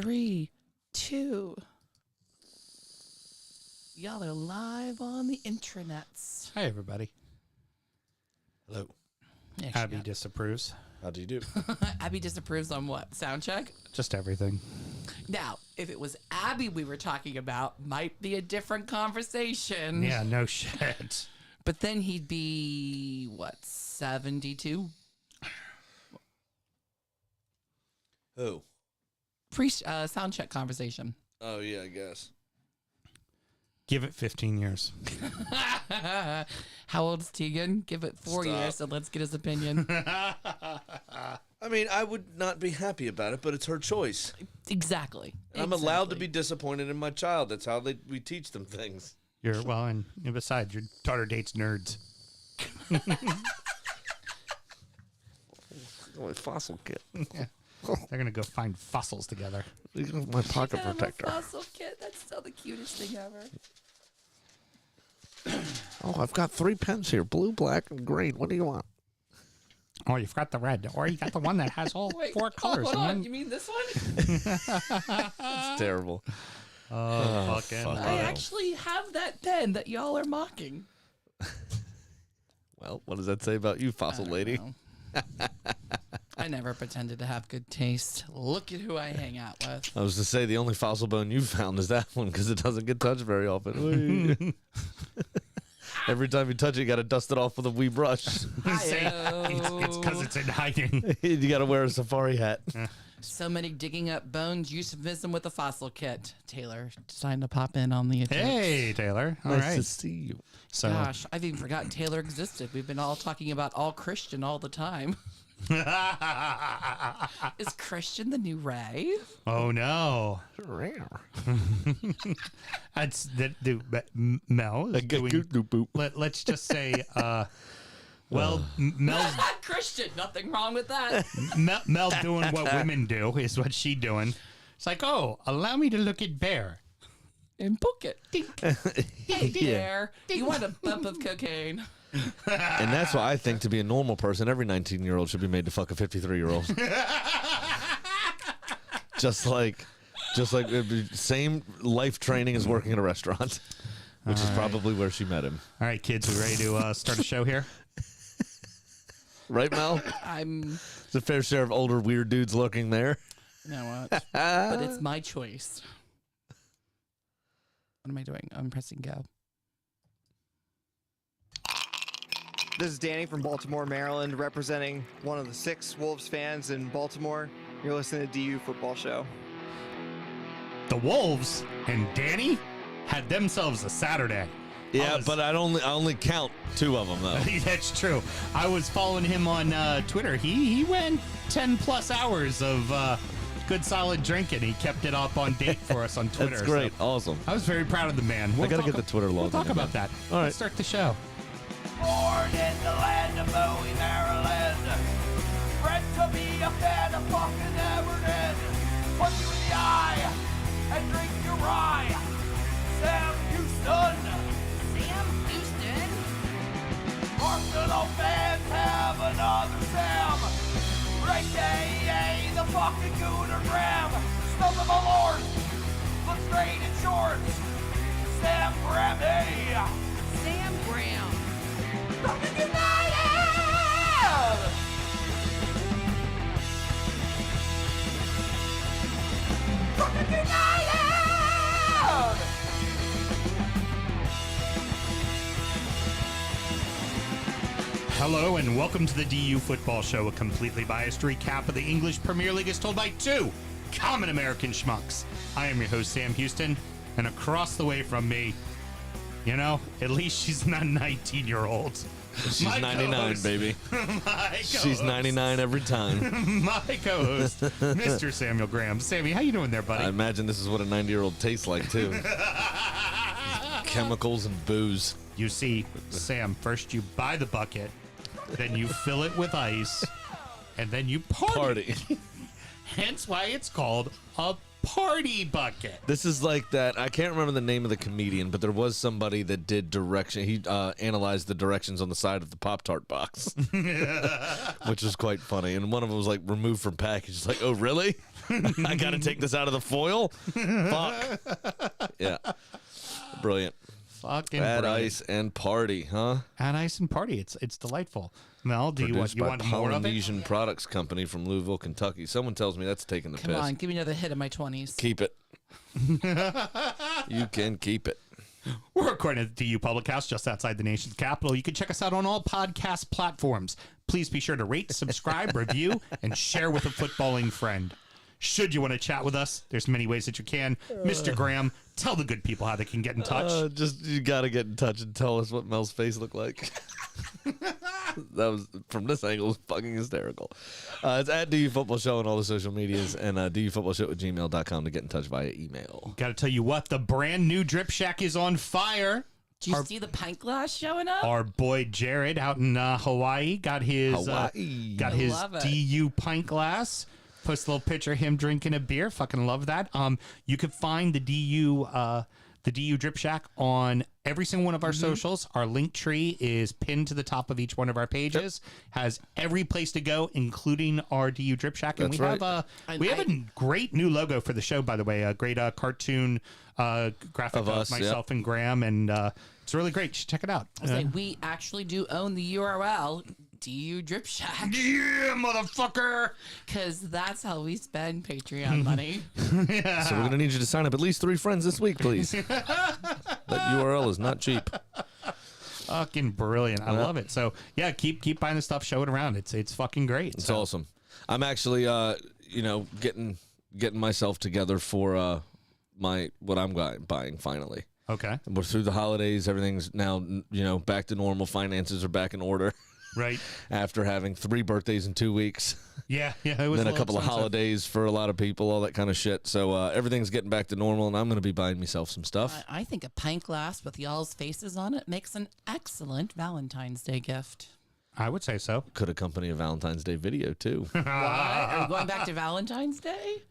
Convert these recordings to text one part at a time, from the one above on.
3, 2. Y'all are live on the intranets. Hi, everybody. Hello. Yeah, Abby disapproves. How do you do? Abby disapproves on what? Sound check? Just everything. Now, if it was Abby we were talking about, might be a different conversation. Yeah, no shit. But then he'd be, what, 72? Who? Sound check conversation. Oh, yeah, I guess. Give it 15 years. How old is Tegan? Give it 4 years and let's get his opinion. I mean, I would not be happy about it, but it's her choice. Exactly. And I'm allowed to be disappointed in my child. That's how we teach them things. And besides, your daughter dates nerds. My fossil kit. Yeah. They're going to go find fossils together. My pocket protector. Fossil kit. That's still the cutest thing ever. Oh, I've got 3 pens here. Blue, black, and green. What do you want? Oh, you've got the red. Or you got the one that has all 4 colors. Hold on. You mean this one? It's terrible. Oh, fucking. I actually have that pen that y'all are mocking. Well, what does that say about you, fossil lady? I never pretended to have good taste. Look at who I hang out with. I was to say the only fossil bone you found is that one because it doesn't get touched very often. Every time you touch it, you got to dust it off with a wee brush. It's because it's in hiding. You got to wear a safari hat. So many digging up bones, euphemism with a fossil kit. Taylor, deciding to pop in on the attempt. Hey, Taylor. All Nice right. to see you. So, Gosh, I've even forgotten Taylor existed. We've been all talking about all Christian all the time. Is Christian the new Ray? oh, no. That's Mel is doing, let's just say, Mel's Christian, nothing wrong with that. Mel doing what women do is what she doing. It's like, oh, allow me to look at Bear. And book it. Dink. Hey there. You want a bump of cocaine. And that's why I think to be a normal person, every 19-year-old should be made to fuck a 53-year-old. just like same life training as working at a restaurant, which is probably where she met him. All right, kids, we ready to start a show here? Right, Mel? There's a fair share of older weird dudes lurking there. You know what? But it's my choice. What am I doing? I'm pressing go. This is Danny from Baltimore, Maryland, representing one of the 6 Wolves fans in Baltimore. You're listening to DU Football Show. The Wolves and Danny had themselves a Saturday. Yeah, but I only count 2 of them, though. That's true. I was following him on Twitter. He went 10-plus hours of good, solid drinking. He kept it up on date for us on Twitter. That's great. So awesome. I was very proud of the man. I got to get the Twitter log. We'll talk about that. All right. Let's start the show. Born in the land of Bowie, Maryland. Bred to be a fan of fucking Everton. Punch you in the eye and drink your rye. Sam Houston. Sam Houston. Arsenal fans have another Sam. Right day, the fucking Gooner Graham. Stump of a lord. Look straight in shorts. Sam Graham, hey. Sam Graham. Fucking United! Fucking United! Hello and welcome to the DU Football Show, a completely biased recap of the English Premier League as told by 2 common American schmucks. I am your host, Sam Houston, and across the way from me, you know, at least she's not 19-year-old. She's 99, baby. She's 99 every time. My co-host, Mr. Samuel Graham. Sammy, how you doing there, buddy? I imagine this is what a 90-year-old tastes like, too. Chemicals and booze. You see, Sam, first you buy the bucket, then you fill it with ice, and then you party. Hence why it's called a party bucket. This is like that. I can't remember the name of the comedian, but there was somebody that did direction. He analyzed the directions on the side of the Pop-Tart box, which was quite funny. And one of them was like removed from package. It's like, oh, really? I got to take this out of the foil? Fuck. Yeah. Brilliant. Fucking Add brilliant. ice and party, huh? Add ice and party. It's delightful. Mel, do you Produced by want more of it? Polynesian Products Company from Louisville, Kentucky. Someone tells me that's taking the Come piss. on, give me another hit of my 20s. Keep it. You can keep it. We're recording at the DU Public House just outside the nation's capital. You can check us out on all podcast platforms. Please be sure to rate, subscribe, review, and share with a footballing friend. Should you want to chat with us, there's many ways that you can. Mr. Graham, tell the good people how they can get in touch. You gotta get in touch and tell us what Mel's face looked like. That was, from this angle, was fucking hysterical. It's at DU Football Show on all the social medias, and dufootballshow@gmail.com to get in touch via email. Got to tell you what, the brand new Drip Shack is on fire. Do you see the pint glass showing up? Our boy Jared out in Hawaii got his Hawaii. got I his love it. DU pint glass. Post a little picture of him drinking a beer. Fucking love that. You can find the DU Drip Shack on every single one of our socials. Our link tree is pinned to the top of each one of our pages. Has every place to go, including our DU Drip Shack. And That's we right. have a great new logo for the show, by the way. A great cartoon graphic Of of us, myself and Graham, and it's really great. You should check it out. I was like, we actually do own the URL, DU Drip Shack, Yeah, motherfucker. because that's how we spend Patreon money. So we're gonna need you to sign up at least 3 friends this week, please. That URL is not cheap. Fucking brilliant. I love it. So yeah, keep buying the stuff, show it around. It's fucking great. It's awesome. I'm actually getting myself together for what I'm buying finally. Okay. We're through the holidays. Everything's now back to normal. Finances are back in order. Right. After having 3 birthdays in 2 weeks. Yeah. It was Then a little couple of expensive. holidays for a lot of people, all that kind of shit. So everything's getting back to normal, and I'm going to be buying myself some stuff. I think a pint glass with y'all's faces on it makes an excellent Valentine's Day gift. I would say so. Could accompany a Valentine's Day video, too. What? Are we going back to Valentine's Day?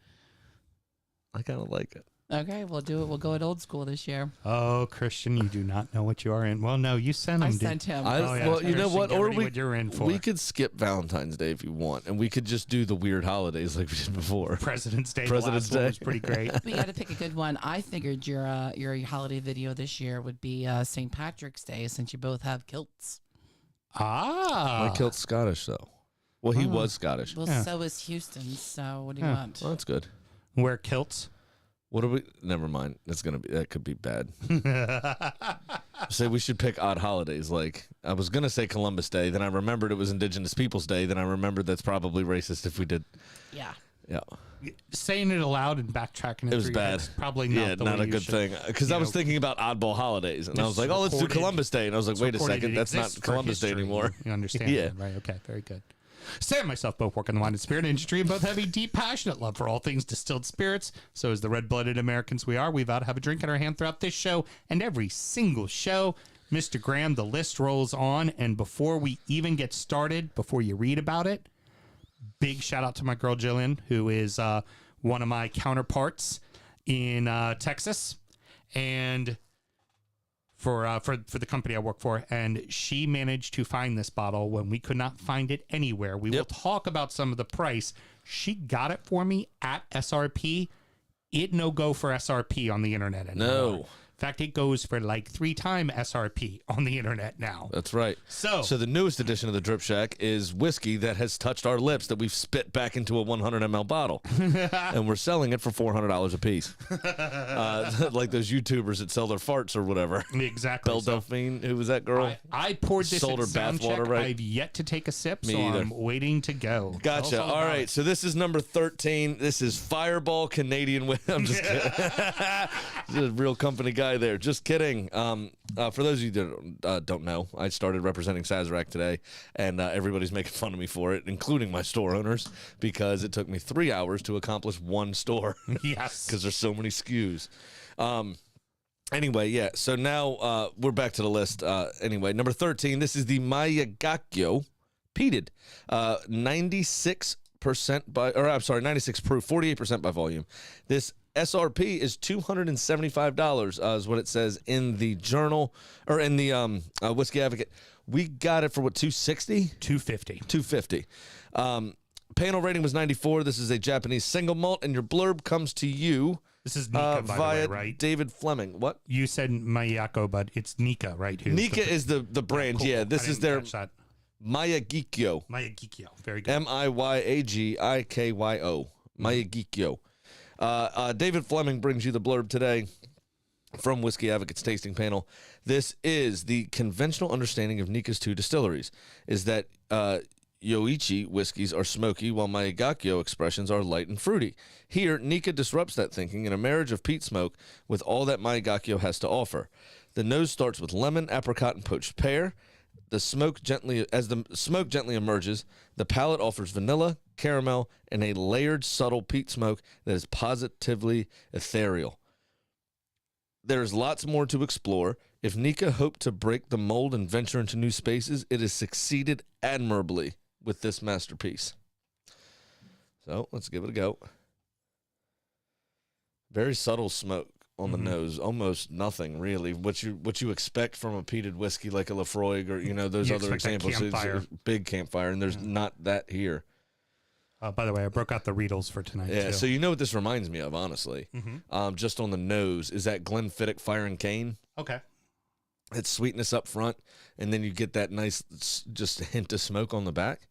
I kind of like it. Okay, we'll do it. We'll go at old school this year. Oh, Christian, you do not know what you are in. Well, no, you sent him. I sent him. Oh, yeah. Well, you know Christian, what? get Or ready what you're in for. we could skip Valentine's Day if you want, and we could just do the weird holidays like we did before. President's Day. President's the last one Day. was pretty great. We got to pick a good one. I figured your holiday video this year would be St. Patrick's Day, since you both have kilts. Ah. My kilt's Scottish, though. Well, he was Scottish. Well, Yeah. so is Houston. So what do you Yeah. want? Well, that's good. Wear kilts. What are we? Never mind. That could be bad. Say we should pick odd holidays. Like, I was gonna say Columbus Day, then I remembered it was Indigenous Peoples Day, then I remembered that's probably racist if we did. Yeah. Yeah, Saying it aloud and backtracking it it was through your bad. head's probably not yeah, the not way a you good should- thing. Because I you was know, thinking about oddball holidays, and I was It's like, oh, let's do recorded- Columbus Day, and I was like, wait a recorded. second, It that's not exists for Columbus Day history. anymore. You understand? Yeah. that, right? Okay. Very good. Sam and myself both work in the wine and spirit industry and both have a deep, passionate love for all things distilled spirits. So as the red-blooded Americans we are, we vow to have a drink in our hand throughout this show and every single show. Mr. Graham, the list rolls on, and before we even get started, before you read about it, big shout out to my girl Jillian, who is one of my counterparts in Texas, and for the company I work for, and she managed to find this bottle when we could not find it anywhere. We will talk about some of the price. She got it for me at SRP. It no go for SRP on the internet anymore. No. In fact, it goes for like 3 times SRP on the internet now. That's right. So the newest edition of the Drip Shack is whiskey that has touched our lips that we've spit back into a 100 ml bottle, and we're selling it for $400 a piece, like those YouTubers that sell their farts or whatever. exactly. Belle So Delphine, who was that girl? I poured this Sold at her sound bath water, check. right? I've yet to take a sip, Me so either. I'm waiting to go. Tell us Gotcha. All about right. it. So this is number 13. This is Fireball Canadian Whiskey. I'm just kidding. This is a real company guy there. Just kidding. For those of you that don't know, I started representing Sazerac today, and everybody's making fun of me for it, including my store owners, because it took me 3 hours to accomplish one store. Yes. Because there's so many SKUs. Anyway, yeah. So now we're back to the list. Anyway, number 13. This is the Mayagakyo peated, 96% by, or I'm sorry, 96 proof, 48% by volume. This SRP is $275, is what it says in the journal or in the Whiskey Advocate. We got it for what, $260? $250. Panel rating was 94. This is a Japanese single malt, and your blurb comes to you. This is Nika, by via the way, right? David Fleming. What? You said Mayako, but it's Nika, right? Nika is the brand. Cool. Yeah, this is their Mayagikyo. Mayagikyo. Very good. Miyagikyo. Mayagikyo. David Fleming brings you the blurb today from Whiskey Advocates Tasting Panel. This is the conventional understanding of Nika's two distilleries, is that Yoichi whiskeys are smoky, while Mayagakyo expressions are light and fruity. Here, Nika disrupts that thinking in a marriage of peat smoke with all that Mayagakyo has to offer. The nose starts with lemon, apricot, and poached pear. As the smoke gently emerges, the palate offers vanilla, caramel, and a layered, subtle peat smoke that is positively ethereal. There's lots more to explore. If Nika hoped to break the mold and venture into new spaces, it has succeeded admirably with this masterpiece. So let's give it a go. Very subtle smoke on the nose, almost nothing really. What you expect from a peated whiskey like a Lafroig or those other examples. It's a big campfire, and there's not that here. By the way, I broke out the Riedels for tonight. Yeah, too. so you know what this reminds me of, honestly. Just on the nose is that Glenfiddich Fire and Cane. Okay. It's sweetness up front, and then you get that nice just hint of smoke on the back.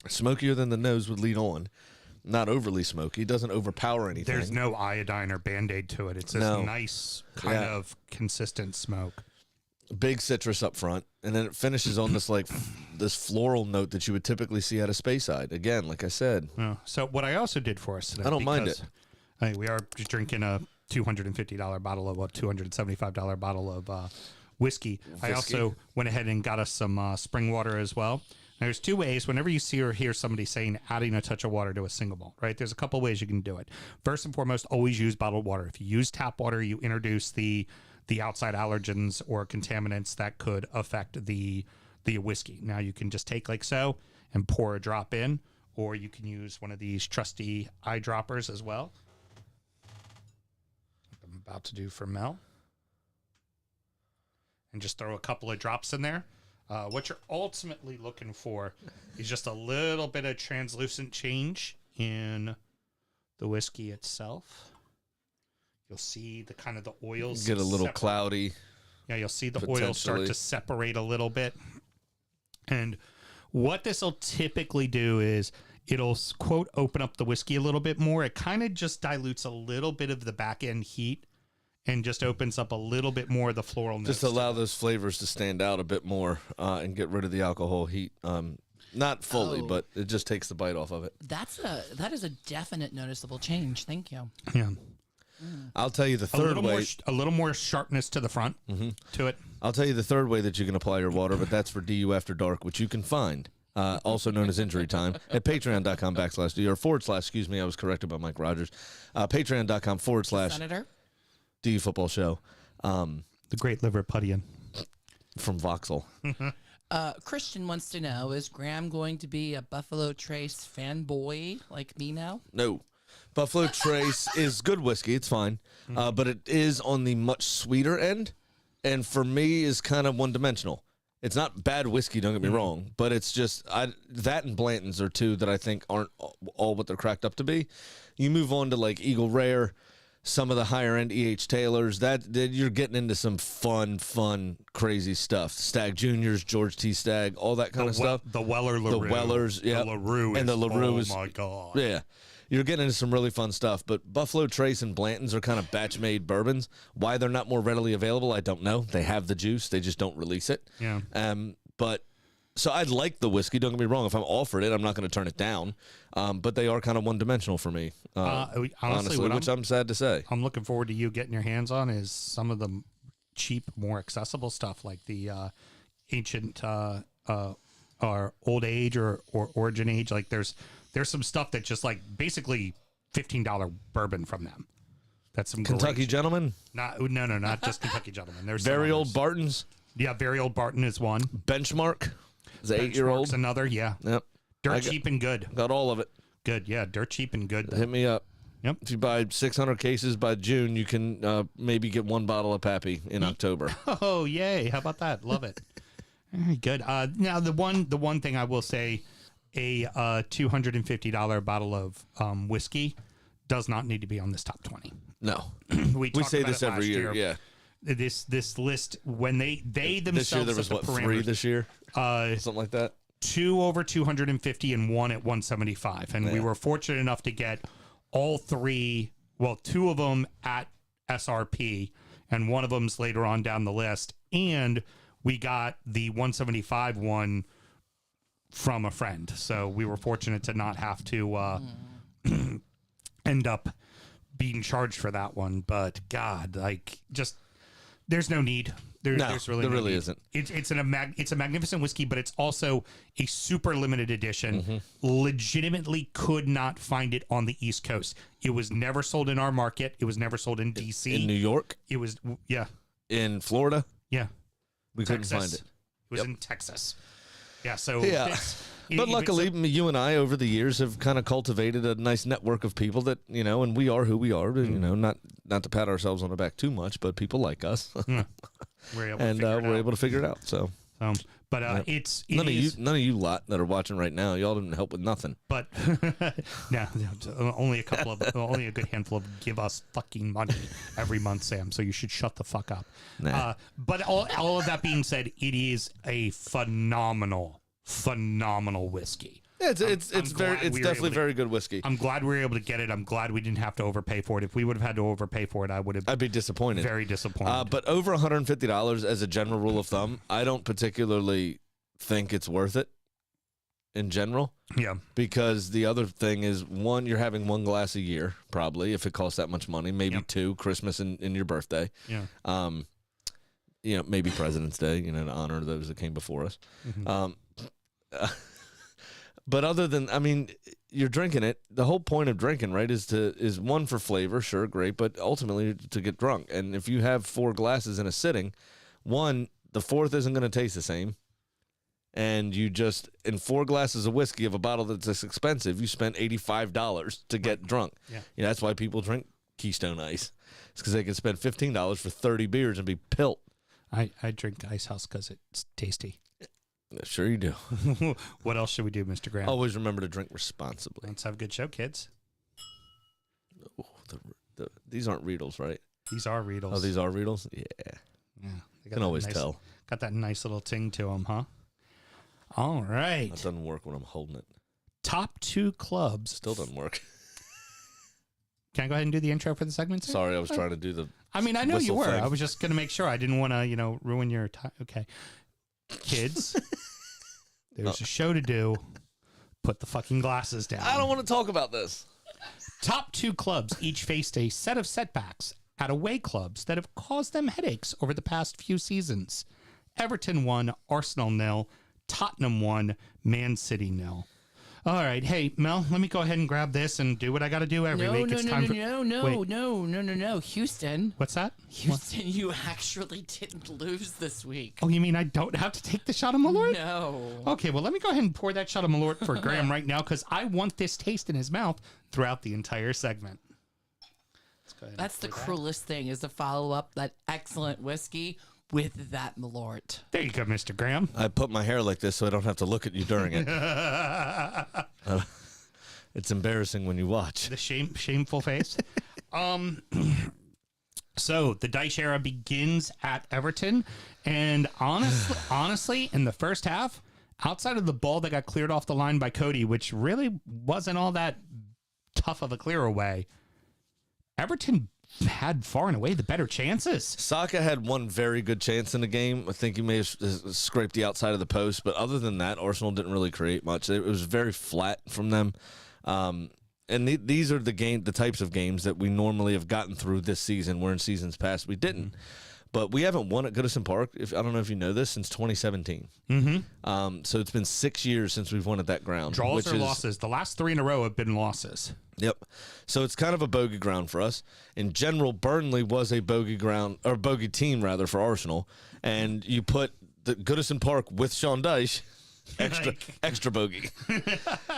Smokier than the nose would lead on. Not overly smoky. It doesn't overpower anything. There's no iodine or Band-Aid to it. It's this nice kind of consistent smoke. Big citrus up front, and then it finishes on this this floral note that you would typically see at a Speyside. Again, like I said. So what I also did for us today, I don't mind it. We are drinking a $250 bottle of a $275 bottle of whiskey. I also went ahead and got us some spring water as well. There's two ways. Whenever you see or hear somebody saying adding a touch of water to a single malt, right? There's a couple ways you can do it. First and foremost, always use bottled water. If you use tap water, you introduce the outside allergens or contaminants that could affect the whiskey. Now you can just take like so and pour a drop in, or you can use one of these trusty eyedroppers as well. I'm about to do for Mel. And just throw a couple of drops in there. What you're ultimately looking for is just a little bit of translucent change in the whiskey itself. You'll see the kind of the oils get a little cloudy. Yeah, you'll see the oils start to separate a little bit. And what this will typically do is it'll, quote, open up the whiskey a little bit more. It kind of just dilutes a little bit of the back end heat and just opens up a little bit more of the floral notes. Just allow those flavors to stand out a bit more and get rid of the alcohol heat. Not fully, but it just takes the bite off of it. That is a definite noticeable change. Thank you. Yeah. I'll tell you the third way. A little more sharpness to the front to it. I'll tell you the third way that you can apply your water, but that's for DU After Dark, which you can find, also known as Injury Time, at patreon.com/DU or / excuse me, I was corrected by Mike Rogers. Patreon.com / Senator. DU Football Show. The great Liverpudlian. From Vauxhall. Christian wants to know, is Graham going to be a Buffalo Trace fanboy like me now? No. Buffalo Trace is good whiskey. It's fine. But it is on the much sweeter end. And for me is kind of one-dimensional. It's not bad whiskey, don't get me wrong. But it's just, that and Blanton's are two that I think aren't all what they're cracked up to be. You move on to like Eagle Rare, some of the higher-end E.H. Taylors, that you're getting into some fun, crazy stuff. Stag Juniors, George T. Stag, all that kind of stuff. The Weller LaRue. The Wellers, yeah. The LaRue and the LaRue is, oh, my God. Yeah. You're getting into some really fun stuff. But Buffalo Trace and Blanton's are kind of batch-made bourbons. Why they're not more readily available, I don't know. They have the juice. They just don't release it. Yeah. So I'd like the whiskey. Don't get me wrong. If I'm offered it, I'm not going to turn it down. But they are kind of one-dimensional for me, honestly, which I'm sad to say. I'm looking forward to you getting your hands on is some of the cheap, more accessible stuff like the ancient or old age or origin age. Like there's some stuff that just like basically $15 bourbon from them. That's some Kentucky great Gentlemen. not just Kentucky Gentlemen. There's Very some Old others. Bartons. Yeah, Very Old Barton is one. Benchmark. Is an Benchmark's 8-year-old. another. Yeah. Yep. Dirt cheap and good. Got all of it. Good. Yeah, dirt cheap and good. Hit me up. Yep. If you buy 600 cases by June, you can maybe get 1 bottle of Pappy in October. Oh, yay. How about that? Love it. Very good. Now, the one thing I will say, a $250 bottle of whiskey does not need to be on this top 20. No. We We talked say about this it every last year. Yeah. This list, when they themselves This year there was, set the what, 3 parameters. this year? Something like that? 2 over 250 and 1 at 175. And we were fortunate enough to get all 3, well, 2 of them at SRP, and 1 of them's later on down the list. And we got the 175 one from a friend. So we were fortunate to not have to end up being charged for that one. But God, like, just there's no need. There's really there no really need. isn't. It's a magnificent whiskey, but it's also a super limited edition. Legitimately could not find it on the East Coast. It was never sold in our market. It was never sold in DC. In New York? It was In Florida? yeah. We couldn't find it. It was in Texas. Yeah. So Yeah. But luckily, you and I, over the years, have kind of cultivated a nice network of people that, and we are who we are, not to pat ourselves on the back too much, but people like us. we're able to figure it out. So, it's none of you lot that are watching right now, y'all didn't help with nothing. But no, only a good handful of give us fucking money every month, Sam. So you should shut the fuck up. Nah. But all of that being said, it is a phenomenal whiskey. Yeah, it's definitely very good whiskey. I'm glad we were able to get it. I'm glad we didn't have to overpay for it. If we would have had to overpay for it, I'd be disappointed. Very disappointed. But over $150 as a general rule of thumb, I don't particularly think it's worth it in general. Yeah. Because the other thing is, one, you're having 1 glass a year, probably, if it costs that much money. Maybe 2, Christmas and your birthday. Yeah. Maybe President's Day, to honor those that came before us. But other than, you're drinking it. The whole point of drinking, right, is one, for flavor, sure, great, but ultimately to get drunk. And if you have 4 glasses in a sitting, one, the 4th isn't going to taste the same. And you just, in 4 glasses of whiskey of a bottle that's this expensive, you spent $85 to get drunk. Yeah. That's why people drink Keystone Ice. It's because they can spend $15 for 30 beers and be pilt. I drink Ice House because it's tasty. Sure you do. What else should we do, Mr. Graham? Always remember to drink responsibly. Let's have a good show, kids. Oh, these aren't Riedels, right? These are Riedels. Oh, these are Riedels? Yeah. Yeah. They Can always tell. Got that nice little ting to them, huh? All right. That doesn't work when I'm holding it. Top 2 clubs. Still doesn't work. Can I go ahead and do the intro for the segment, sir? Sorry, I was trying to do the I know you were. thing. I was just going to make sure. I didn't want to, ruin your time. Okay. Kids, there's a show to do. Put the fucking glasses down. I don't want to talk about this. Top 2 clubs each faced a set of setbacks at away clubs that have caused them headaches over the past few seasons. Everton 1, Arsenal 0, Tottenham 1, Man City 0. All right. Hey, Mel, let me go ahead and grab this and do what I got to do every week. No. Houston. What's that? Houston, you actually didn't lose this week. Oh, you mean I don't have to take the shot of Malort? No. Okay, well, let me go ahead and pour that shot of Malort for Graham right now because I want this taste in his mouth throughout the entire segment. Let's go ahead. That's the cruelest thing, is to follow up that excellent whiskey with that Malort. There you go, Mr. Graham. I put my hair like this so I don't have to look at you during it. It's embarrassing when you watch. The shameful face. So the Dyche era begins at Everton, and honestly, in the first half, outside of the ball that got cleared off the line by Cody, which really wasn't all that tough of a clear away, Everton had far and away the better chances. Saka had one very good chance in the game. I think he may have scraped the outside of the post, but other than that, Arsenal didn't really create much. It was very flat from them. And these are the types of games that we normally have gotten through this season, where in seasons past we didn't. but we haven't won at Goodison Park. I don't know if you know this, since 2017. So it's been 6 years since we've won at that ground. Draws or losses. The last 3 in a row have been losses. Yep. So it's kind of a bogey ground for us. In general, Burnley was a bogey ground, or bogey team rather, for Arsenal. And you put the Goodison Park with Sean Dyche, extra bogey.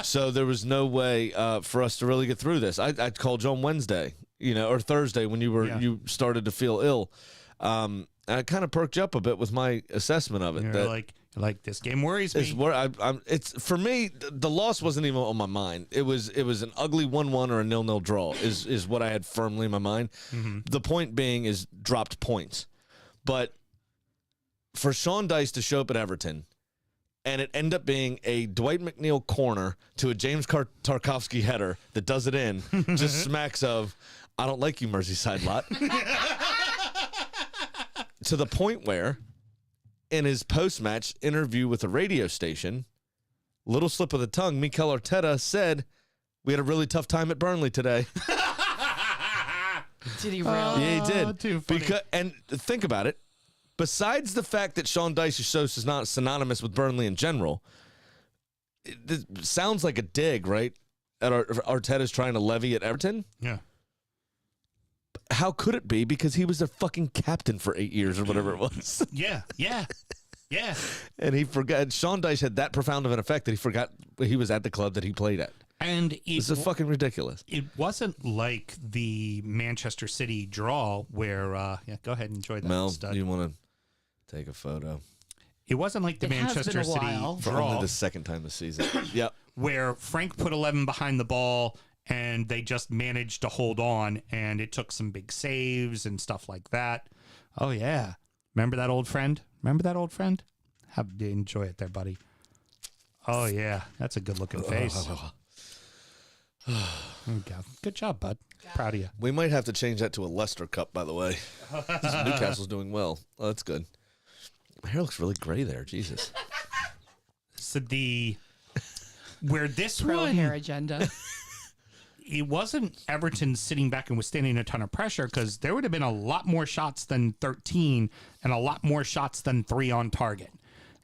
So there was no way for us to really get through this. I called you on Wednesday, or Thursday when you started to feel ill. And I kind of perked you up a bit with my assessment of it. You're like this game worries me. It's where it's for me. The loss wasn't even on my mind. It was an ugly 1-1 or a 0-0 draw is what I had firmly in my mind. The point being is dropped points, but for Sean Dyche to show up at Everton, and it ended up being a Dwight McNeil corner to a James Tarkowski header that does it in, just smacks of, I don't like you, Merseyside lot. To the point where, in his post-match interview with a radio station, little slip of the tongue, Mikel Arteta said, "We had a really tough time at Burnley today." Did he really? Yeah, he did. Too funny. And think about it. Besides the fact that Sean Dyche is not synonymous with Burnley in general, it sounds like a dig, right? At Arteta's trying to levy at Everton. Yeah. How could it be? Because he was their fucking captain for 8 years or whatever it was. Yeah. And he forgot. Sean Dyche had that profound of an effect that he forgot he was at the club that he played at. And This is fucking ridiculous. It wasn't like the Manchester City draw where, go ahead and enjoy that. Mel, stud. do you want to take a photo? It wasn't like the It has Manchester been a City while. For draw only the second time this season. Yep. where Frank put 11 behind the ball and they just managed to hold on, and it took some big saves and stuff like that. Oh, yeah. Remember that old friend? Have to enjoy it there, buddy. Oh, yeah. That's a good-looking face. There you go. Good job, bud. Proud of you. We might have to change that to a Leicester Cup, by the way. Newcastle's doing well. Oh, that's good. My hair looks really gray there. Jesus. So where this Pro one, hair agenda. it wasn't Everton sitting back and withstanding a ton of pressure, because there would have been a lot more shots than 13 and a lot more shots than 3 on target.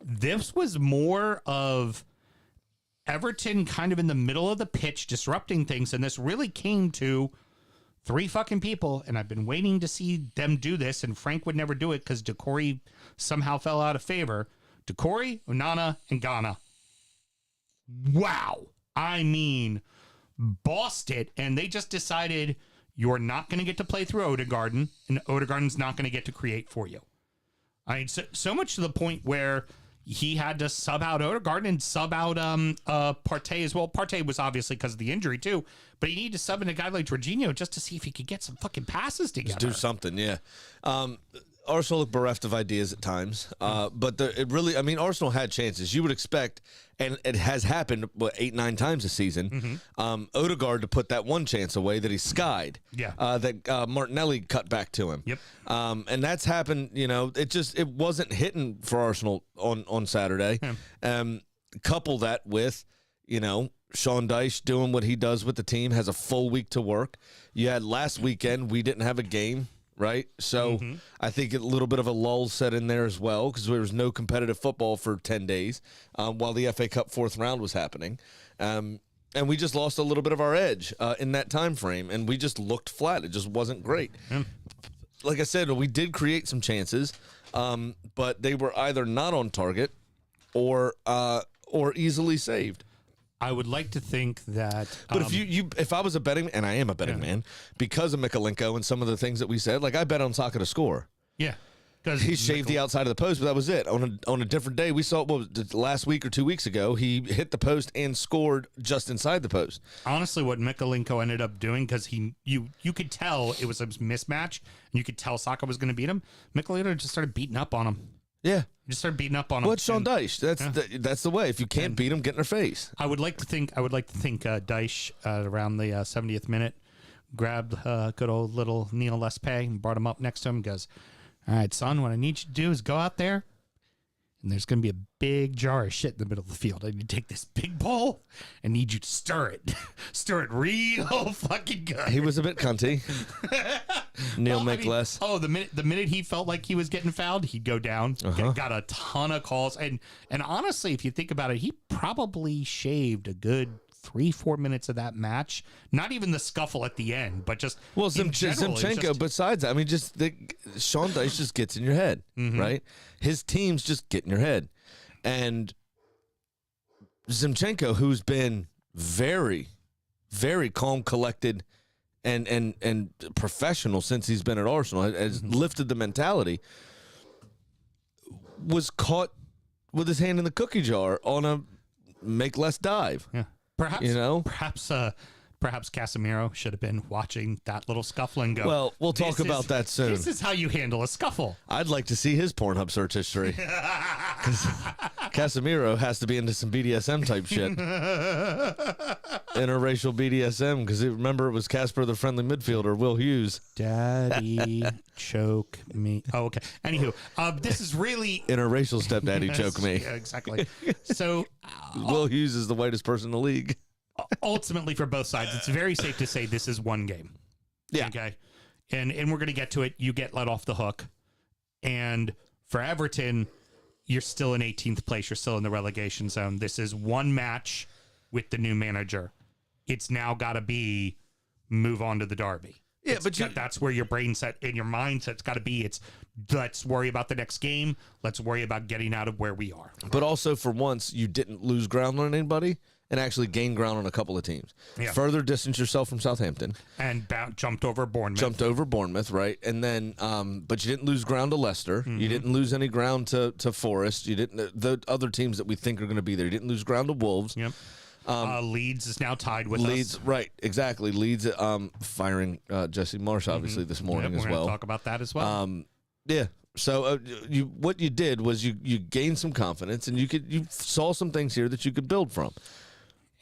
This was more of Everton kind of in the middle of the pitch disrupting things, and this really came to 3 fucking people, and I've been waiting to see them do this, and Frank would never do it because Decore somehow fell out of favor. Decore, Onana, and Ghana. Wow. I mean, bossed it, and they just decided you're not going to get to play through Odegaard, and Odegaard's not going to get to create for you. I mean, so much to the point where he had to sub out Odegaard and sub out Partey as well. Partey was obviously because of the injury too, but he needed to sub in a guy like Jorginho just to see if he could get some fucking passes together. Just do something, yeah. Arsenal looked bereft of ideas at times, but Arsenal had chances. You would expect, and it has happened 8-9 times this season. Odegaard to put that one chance away that he skied. Yeah. That Martinelli cut back to him. Yep. And that's happened. It wasn't hitting for Arsenal on Saturday. Couple that with Sean Dyche doing what he does with the team, has a full week to work. You had last weekend, we didn't have a game. Right. So I think a little bit of a lull set in there as well, because there was no competitive football for 10 days while the FA Cup 4th round was happening. And we just lost a little bit of our edge in that time frame, and we just looked flat. It just wasn't great. Like I said, we did create some chances, but they were either not on target or easily saved. I would like to think that. But if I was a betting, and I am a betting man, because of Mikalenko and some of the things that we said, like I bet on Saka to score. Yeah. Because He shaved the outside of the post, but that was it. On a different day, we saw, last week or 2 weeks ago, he hit the post and scored just inside the post. Honestly, what Mikalenko ended up doing, because you could tell it was a mismatch, and you could tell Saka was going to beat him. Mikalenko just started beating up on him. Yeah. Just started beating up on him. What's Sean Dyche? That's the way. If you can't beat him, get in their face. I would like to think Dyche around the 70th minute grabbed good old little Neil Lespe and brought him up next to him and goes, "All right, son, what I need you to do is go out there and there's going to be a big jar of shit in the middle of the field. I need to take this big bowl and need you to stir it. Stir it real fucking good. He was a bit cunty. Neil Mickless. The minute he felt like he was getting fouled, he'd go down. Got a ton of calls. And honestly, if you think about it, he probably shaved a good 3-4 minutes of that match. Not even the scuffle at the end, but just Zinchenko. Besides that, I mean, Sean Dyche just gets in your head, right? His teams just get in your head, and Zinchenko, who's been very, very calm, collected, and professional since he's been at Arsenal, has lifted the mentality. Was caught with his hand in the cookie jar on a make less dive. Yeah. Perhaps Casemiro should have been watching that little scuffle and go, well, we'll talk about that soon. This is how you handle a scuffle. I'd like to see his Pornhub search history. Because Casemiro has to be into some BDSM type shit. Interracial BDSM, because remember it was Casper the Friendly Midfielder, Will Hughes. Daddy choke me. Oh, okay. Anywho, this is really... Interracial stepdaddy choke me. Yeah, exactly. So... Will Hughes is the whitest person in the league. Ultimately, for both sides, it's very safe to say this is one game. Yeah. Okay. And we're going to get to it. You get let off the hook. And for Everton, you're still in 18th place. You're still in the relegation zone. This is one match with the new manager. It's now got to be move on to the derby. Yeah, That's where your brain set and your mindset's got to be. It's let's worry about the next game. Let's worry about getting out of where we are. But also, for once, you didn't lose ground on anybody and actually gained ground on a couple of teams. Yeah. Further distance yourself from Southampton. And jumped over Bournemouth. Right? And then, but you didn't lose ground to Leicester. You didn't lose any ground to Forest. You didn't, the other teams that we think are going to be there. You didn't lose ground to Wolves. Yep. Leeds is now tied with Leeds, us. right, exactly. Leeds firing Jesse Marsh, obviously, this morning as well. We're going to talk about that as well. Yeah. So what you did was you gained some confidence, and you saw some things here that you could build from.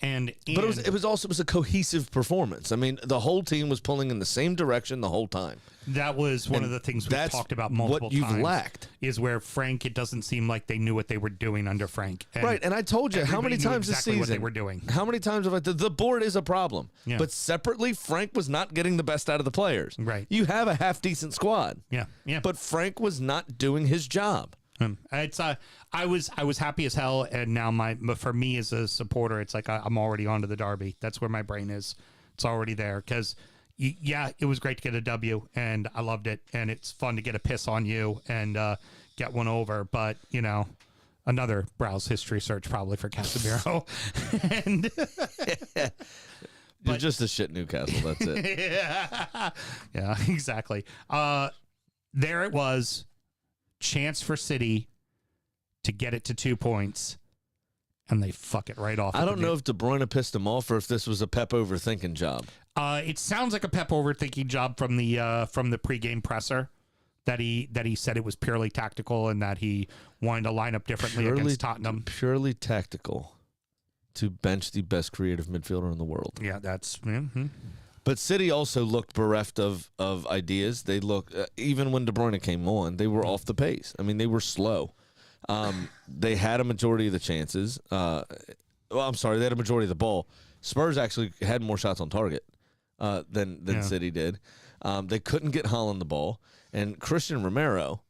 But it was a cohesive performance. I mean, the whole team was pulling in the same direction the whole time. That was one of the things we talked about multiple times. What you've lacked is where Frank, it doesn't seem like they knew what they were doing under Frank. Right, and I told you how many times this season what they were doing. How many times have the board is a problem. Yeah. But separately, Frank was not getting the best out of the players. Right. You have a half decent squad. Yeah. But Frank was not doing his job. I was happy as hell, and now for me as a supporter, it's like I'm already onto the derby. That's where my brain is. It's already there because, it was great to get a W, and I loved it, and it's fun to get a piss on you and get one over. But another browse history search probably for Casemiro, and You're just a shit Newcastle. That's it. yeah, exactly. There it was. Chance for City to get it to 2 points, and they fuck it right off. I don't know if De Bruyne pissed him off or if this was a Pep overthinking job. It sounds like a Pep overthinking job from the pregame presser that he said it was purely tactical and that he wanted to line up differently against Tottenham. Purely tactical to bench the best creative midfielder in the world. Yeah, that's. But City also looked bereft of ideas. They looked, even when De Bruyne came on, they were off the pace. I mean, they were slow. They had a majority of the chances. They had a majority of the ball. Spurs actually had more shots on target than City did. They couldn't get Haaland the ball. And Christian Romero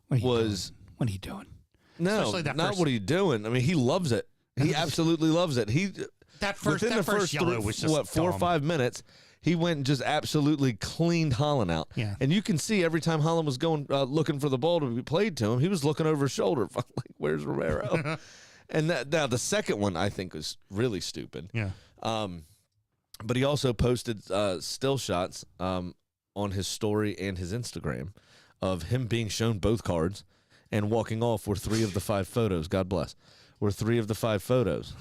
What are you doing? No, what are you doing? I mean, he loves it. He absolutely loves it. That first yellow was just 4 or 5 minutes, he went and just absolutely cleaned Haaland out. Yeah. And you can see every time Haaland was going looking for the ball to be played to him, he was looking over his shoulder, like, where's Romero? And now the second one I think was really stupid. Yeah. But he also posted still shots on his story and his Instagram of him being shown both cards and walking off were 3 of the 5 photos. God bless. Were 3 of the 5 photos.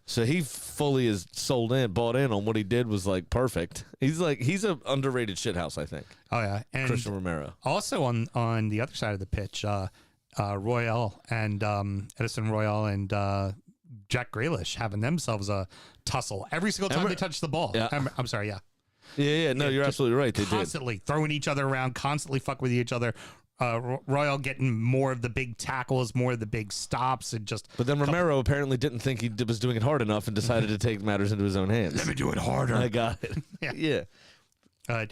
So he fully is bought in on what he did was like perfect. He's an underrated shithouse, I think. Oh yeah, and Christian Romero. Also on the other side of the pitch, Royale and Edison Royale and Jack Grealish having themselves a tussle every single time they touch the ball. Yeah. I'm sorry. Yeah. Yeah. No, you're absolutely right. They constantly throwing each other around, constantly fuck with each other. Royal getting more of the big tackles, more of the big stops, and just. But then Romero apparently didn't think he was doing it hard enough and decided to take matters into his own hands. Let me do it harder. I got it. Yeah.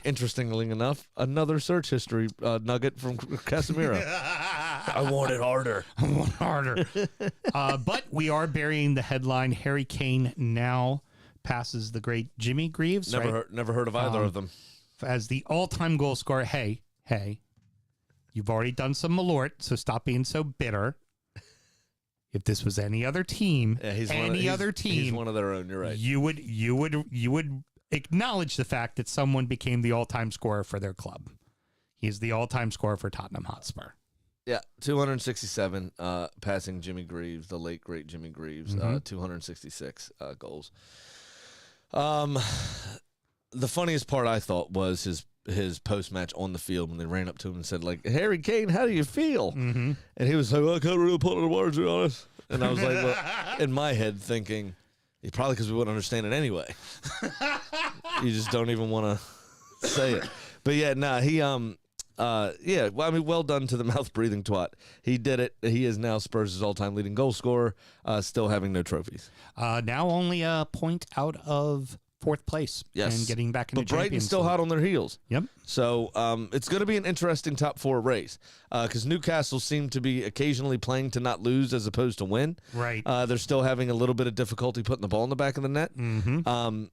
Interestingly enough, another search history nugget from Casemiro. I want it harder. I want harder. But we are burying the headline. Harry Kane now passes the great Jimmy Greaves. Never heard of either of them. As the all-time goal scorer. Hey, you've already done some Malort, so stop being so bitter. If this was any other team, he's one of their own. You're right. You would acknowledge the fact that someone became the all-time scorer for their club. He's the all-time scorer for Tottenham Hotspur. Yeah, 267 passing Jimmy Greaves, the late great Jimmy Greaves. 266 goals. The funniest part I thought was his post-match on the field when they ran up to him and said, like, Harry Kane, how do you feel? Mm-hmm. And he was like, well, I can't really put it in words, to be honest. And I was like, well, in my head thinking, probably because we wouldn't understand it anyway. You just don't even want to say it. But yeah, he, well, I mean, well done to the mouth-breathing twat. He did it. He is now Spurs' all-time leading goal scorer, still having no trophies. Now only a point out of fourth place. Yes. And getting back into But Brighton's still hot on their heels. Yep. So it's going to be an interesting top four race because Newcastle seem to be occasionally playing to not lose as opposed to win. Right. They're still having a little bit of difficulty putting the ball in the back of the net. Mm-hmm.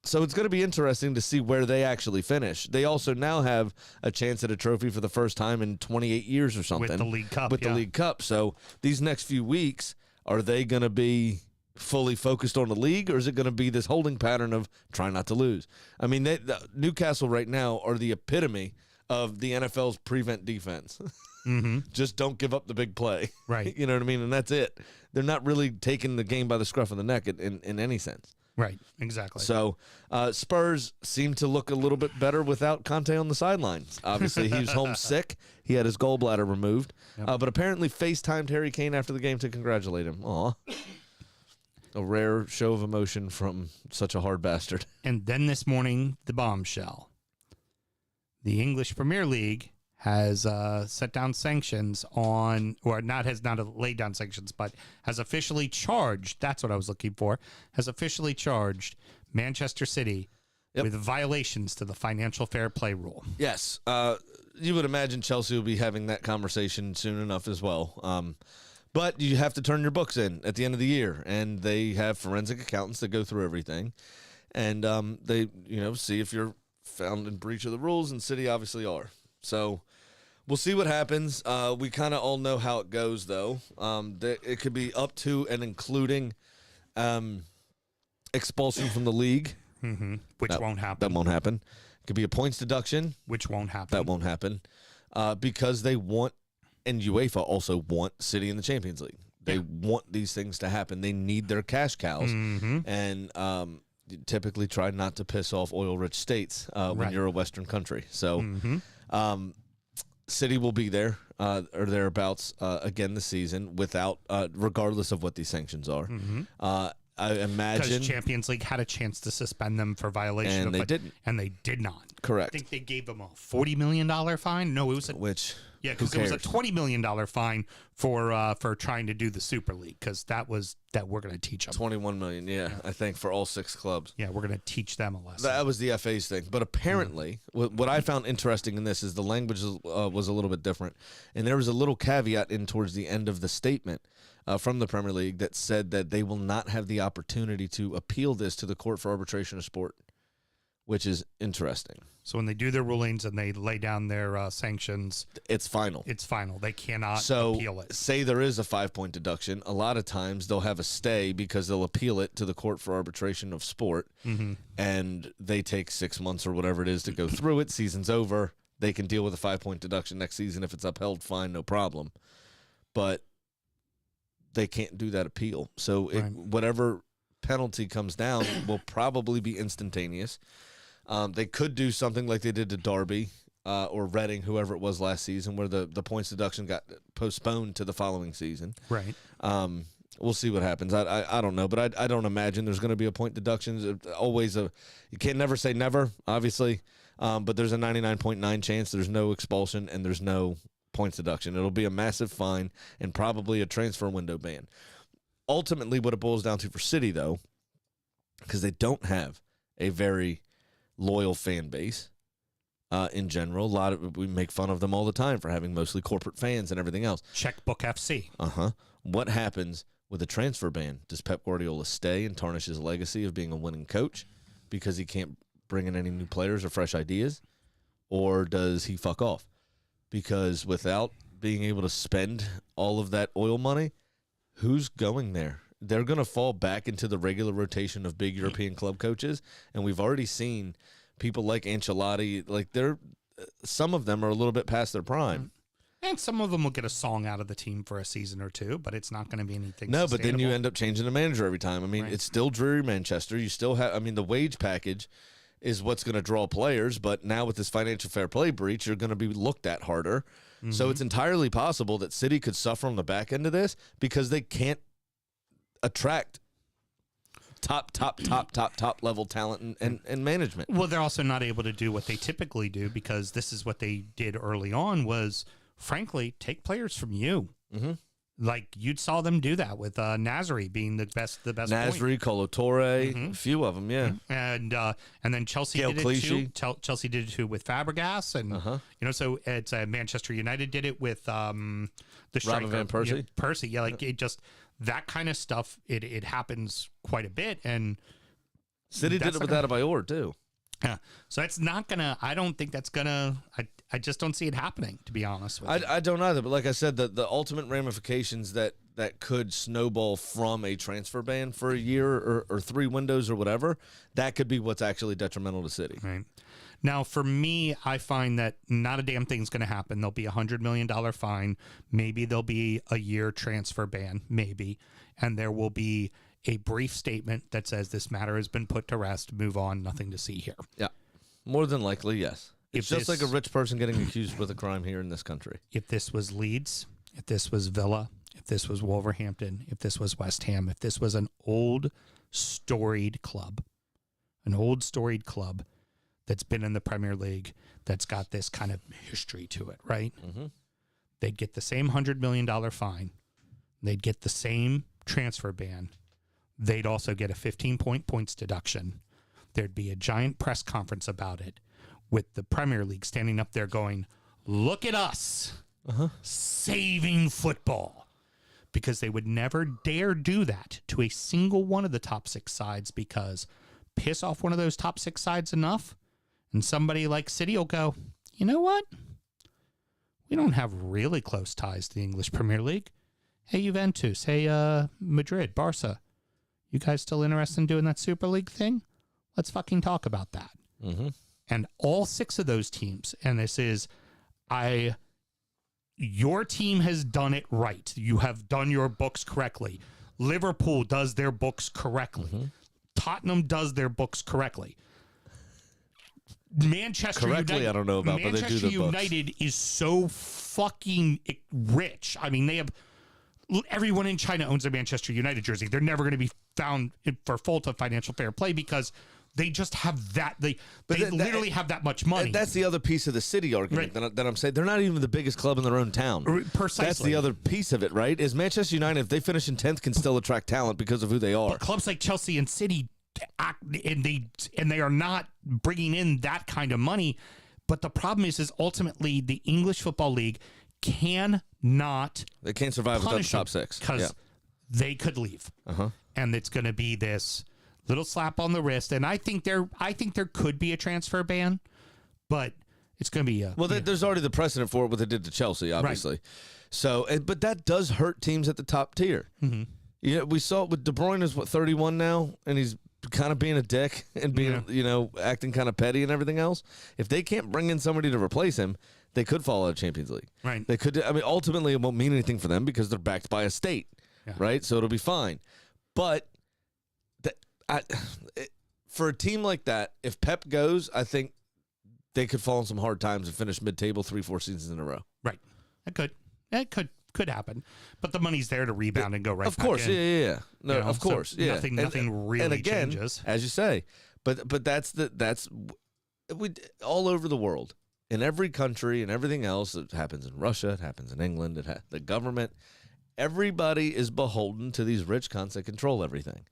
So it's going to be interesting to see where they actually finish. They also now have a chance at a trophy for the first time in 28 years or something. With the League Cup. The League Cup. So these next few weeks, are they going to be fully focused on the league, or is it going to be this holding pattern of try not to lose? I mean, Newcastle right now are the epitome of the NFL's prevent defense. Mm-hmm. Just don't give up the big play. Right. You know what I mean? And that's it. They're not really taking the game by the scruff of the neck in any sense. Right, exactly. So Spurs seem to look a little bit better without Conte on the sidelines. Obviously, he was homesick. He had his gallbladder removed. Yep. But apparently FaceTimed Harry Kane after the game to congratulate him. Aw. A rare show of emotion from such a hard bastard. And then this morning, the bombshell. The English Premier League has set down sanctions on, or has not laid down sanctions, but has officially charged, that's what I was looking for, has officially charged Manchester City with violations to the financial fair play rule. Yes. You would imagine Chelsea will be having that conversation soon enough as well. But you have to turn your books in at the end of the year, and they have forensic accountants that go through everything, and they see if you're found in breach of the rules, and City obviously are. So we'll see what happens. We kind of all know how it goes, though. It could be up to and including expulsion from the league. Mm-hmm. Which won't happen. That won't happen. It could be a points deduction. Which won't happen. That won't happen. Because they want, and UEFA also want City in the Champions League. They want these things to happen. They need their cash cows. Mm-hmm. And typically try not to piss off oil-rich states when you're a Western country. So City will be there or thereabouts again this season without, regardless of what these sanctions are. Mm-hmm. I imagine because Champions League had a chance to suspend them for violation, and they didn't. And they did not. Correct. I think they gave them a $40 million fine. No, it was because it was a $20 million fine for trying to do the Super League, because that we're going to teach them. 21 million, yeah, I think, for all 6 clubs. Yeah, we're going to teach them a lesson. That was the FA's thing. But apparently, what I found interesting in this is the language was a little bit different. And there was a little caveat in towards the end of the statement from the Premier League that said that they will not have the opportunity to appeal this to the Court for Arbitration of Sport, which is interesting. So when they do their rulings and they lay down their sanctions, it's final. It's final. They cannot appeal it. Say there is a 5-point deduction. A lot of times they'll have a stay because they'll appeal it to the Court for Arbitration of Sport, and they take 6 months or whatever it is to go through it. Season's over. They can deal with a 5-point deduction next season. If it's upheld, fine, no problem. But they can't do that appeal. So whatever penalty comes down will probably be instantaneous. They could do something like they did to Derby or Reading, whoever it was last season, where the points deduction got postponed to the following season. Right. We'll see what happens. I don't know, but I don't imagine there's going to be a point deduction. Always you can never say never, obviously, but there's a 99.9 chance there's no expulsion and there's no points deduction. It'll be a massive fine and probably a transfer window ban. Ultimately, what it boils down to for City, though, because they don't have a very loyal fan base in general. We make fun of them all the time for having mostly corporate fans and everything else. Checkbook FC. What happens with a transfer ban? Does Pep Guardiola stay and tarnish his legacy of being a winning coach because he can't bring in any new players or fresh ideas? Or does he fuck off? Because without being able to spend all of that oil money, who's going there? They're going to fall back into the regular rotation of big European club coaches, and we've already seen people like Ancelotti, like some of them are a little bit past their prime. And some of them will get a song out of the team for a season or two, but it's not going to be anything No, but then you sustainable. end up changing the manager every time. I mean, It's still dreary Manchester. You still have, I mean, the wage package is what's going to draw players, but now with this financial fair play breach, you're going to be looked at harder. So it's entirely possible that City could suffer on the back end of this because they can't attract top level talent and management. Well, they're also not able to do what they typically do because this is what they did early on was, frankly, take players from you. Like you saw them do that with Nasri being the best. Nasri, Colo Torre, a few of them, yeah. And then Chelsea Gail did Clichy. it too. Chelsea did it too with Fabregas, and so it's Manchester United did it with the striker Van Persie. Yeah, Persie, yeah, like it just that kind of stuff. It happens quite a bit, and City did it with Adebayor too. Yeah, so it's not gonna. I don't think that's gonna. I just don't see it happening, to be honest with you. I don't either, but like I said, the ultimate ramifications that could snowball from a transfer ban for a year or 3 windows or whatever, that could be what's actually detrimental to City. Right. Now, for me, I find that not a damn thing's going to happen. There'll be a $100 million fine. Maybe there'll be a year transfer ban, maybe. And there will be a brief statement that says this matter has been put to rest, move on, nothing to see here. Yeah, more than likely, yes. It's If just this- like a rich person getting accused with a crime here in this country. If this was Leeds, if this was Villa, if this was Wolverhampton, if this was West Ham, if this was an old storied club that's been in the Premier League, that's got this kind of history to it, right? They'd get the same $100 million fine. They'd get the same transfer ban. They'd also get a 15-point points deduction. There'd be a giant press conference about it with the Premier League standing up there going, look at us saving football. Because they would never dare do that to a single one of the top 6 sides because piss off one of those top 6 sides enough and somebody like City will go, you know what? We don't have really close ties to the English Premier League. Hey, Juventus. Hey, Madrid, Barca. You guys still interested in doing that Super League thing? Let's fucking talk about that. And all 6 of those teams, and this is, your team has done it right. You have done your books correctly. Liverpool does their books correctly. Tottenham does their books correctly. Manchester Correctly, United, I don't know about, but they do Manchester their books. United is so fucking rich. I mean, they have everyone in China owns a Manchester United jersey. They're never going to be found for fault of financial fair play because they just have that. They literally have that much money. That's the other piece of the City argument that I'm saying. They're not even the biggest club in their own town. Precisely. That's the other piece of it, right? Is Manchester United, if they finish in 10th, can still attract talent because of who they are. But clubs like Chelsea and City act, and they are not bringing in that kind of money. But the problem is ultimately the English Football League cannot. They can't survive without the top 6 because they could leave, and it's going to be this little slap on the wrist. And I think there could be a transfer ban, but it's going to be there's already the precedent for it, what they did to Chelsea, obviously. Right. So, but that does hurt teams at the top tier. Yeah, we saw it with De Bruyne is 31 now, and he's kind of being a dick and being acting kind of petty and everything else. If they can't bring in somebody to replace him, they could fall out of Champions League. Right. They could. I mean, ultimately, it won't mean anything for them because they're backed by a state, right? So it'll be fine. But for a team like that, if Pep goes, I think they could fall in some hard times and finish mid-table 3-4 seasons in a row. Right. It could happen. But the money's there to rebound and go right. Of course, back in. yeah. No, You know, of course, so yeah. Nothing really and again, changes. as you say. But that's we all over the world. in every country and everything else, it happens in Russia, it happens in England, the government, everybody is beholden to these rich cunts that control everything.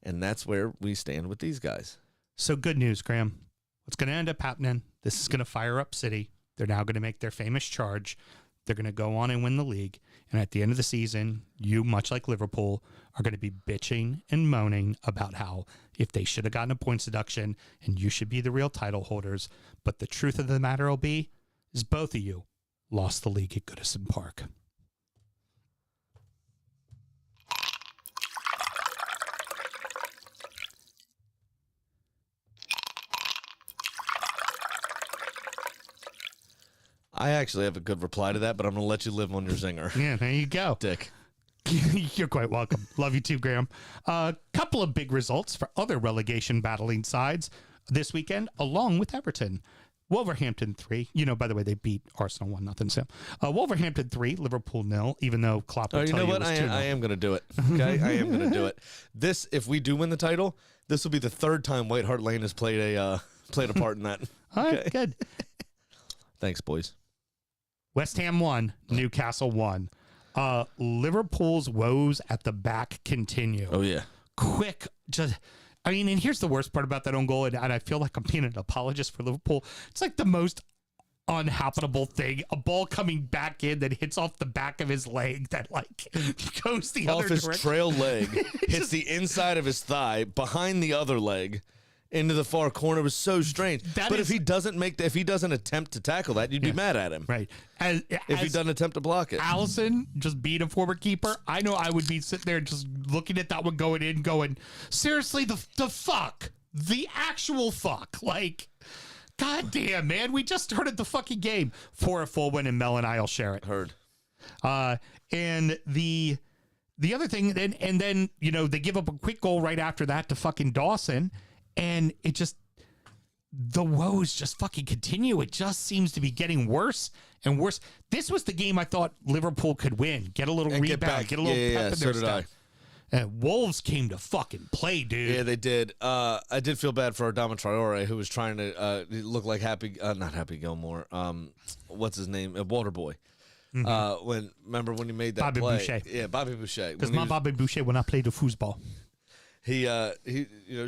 And that's where we stand with these guys. So good news, Graham. What's going to end up happening, this is going to fire up City. They're now going to make their famous charge. They're going to go on and win the league. And at the end of the season, you, much like Liverpool, are going to be bitching and moaning about how if they should have gotten a points deduction and you should be the real title holders. But the truth of the matter will be is both of you lost the league at Goodison Park. I actually have a good reply to that, but I'm going to let you live on your zinger. Yeah, there you go. Dick. You're quite welcome. Love you too, Graham. A couple of big results for other relegation battling sides this weekend, along with Everton. Wolverhampton 3. By the way, they beat Arsenal 1-0, Sam. Wolverhampton 3, Liverpool 0, even though Klopp will tell you what? I am going to do it. Okay? I am going to do it. This, if we do win the title, this will be the third time White Hart Lane has played a part in that. All right, good. Thanks, boys. West Ham 1, Newcastle 1. Liverpool's woes at the back continue. Oh, yeah. Quick, and here's the worst part about that own goal, and I feel like I'm being an apologist for Liverpool. It's like the most unhabitable thing. A ball coming back in that hits off the back of his leg that goes the other direction. Off his trail leg, hits the inside of his thigh, behind the other leg, into the far corner. It was so strange. If he doesn't attempt to tackle that, you'd be mad at him. Right. If he doesn't attempt to block it. Allison, just being a former keeper, I know I would be sitting there just looking at that one going in, going, seriously, the fuck? The actual fuck? God damn, man. We just started the fucking game. For a full win, and Mel and I'll share it. Heard. And the other thing, and then, they give up a quick goal right after that to fucking Dawson. And the woes just fucking continue. It just seems to be getting worse and worse. This was the game I thought Liverpool could win. Get a little rebound, get a little pep in their step. And Wolves came to fucking play, dude. Yeah, they did. I did feel bad for Adama Traore, who was trying to look like not Happy Gilmore. What's his name? Waterboy. Mm-hmm. Remember when he made that Bobby play? Boucher. Yeah, Bobby Boucher. Because Bobby Boucher when I played the foosball. He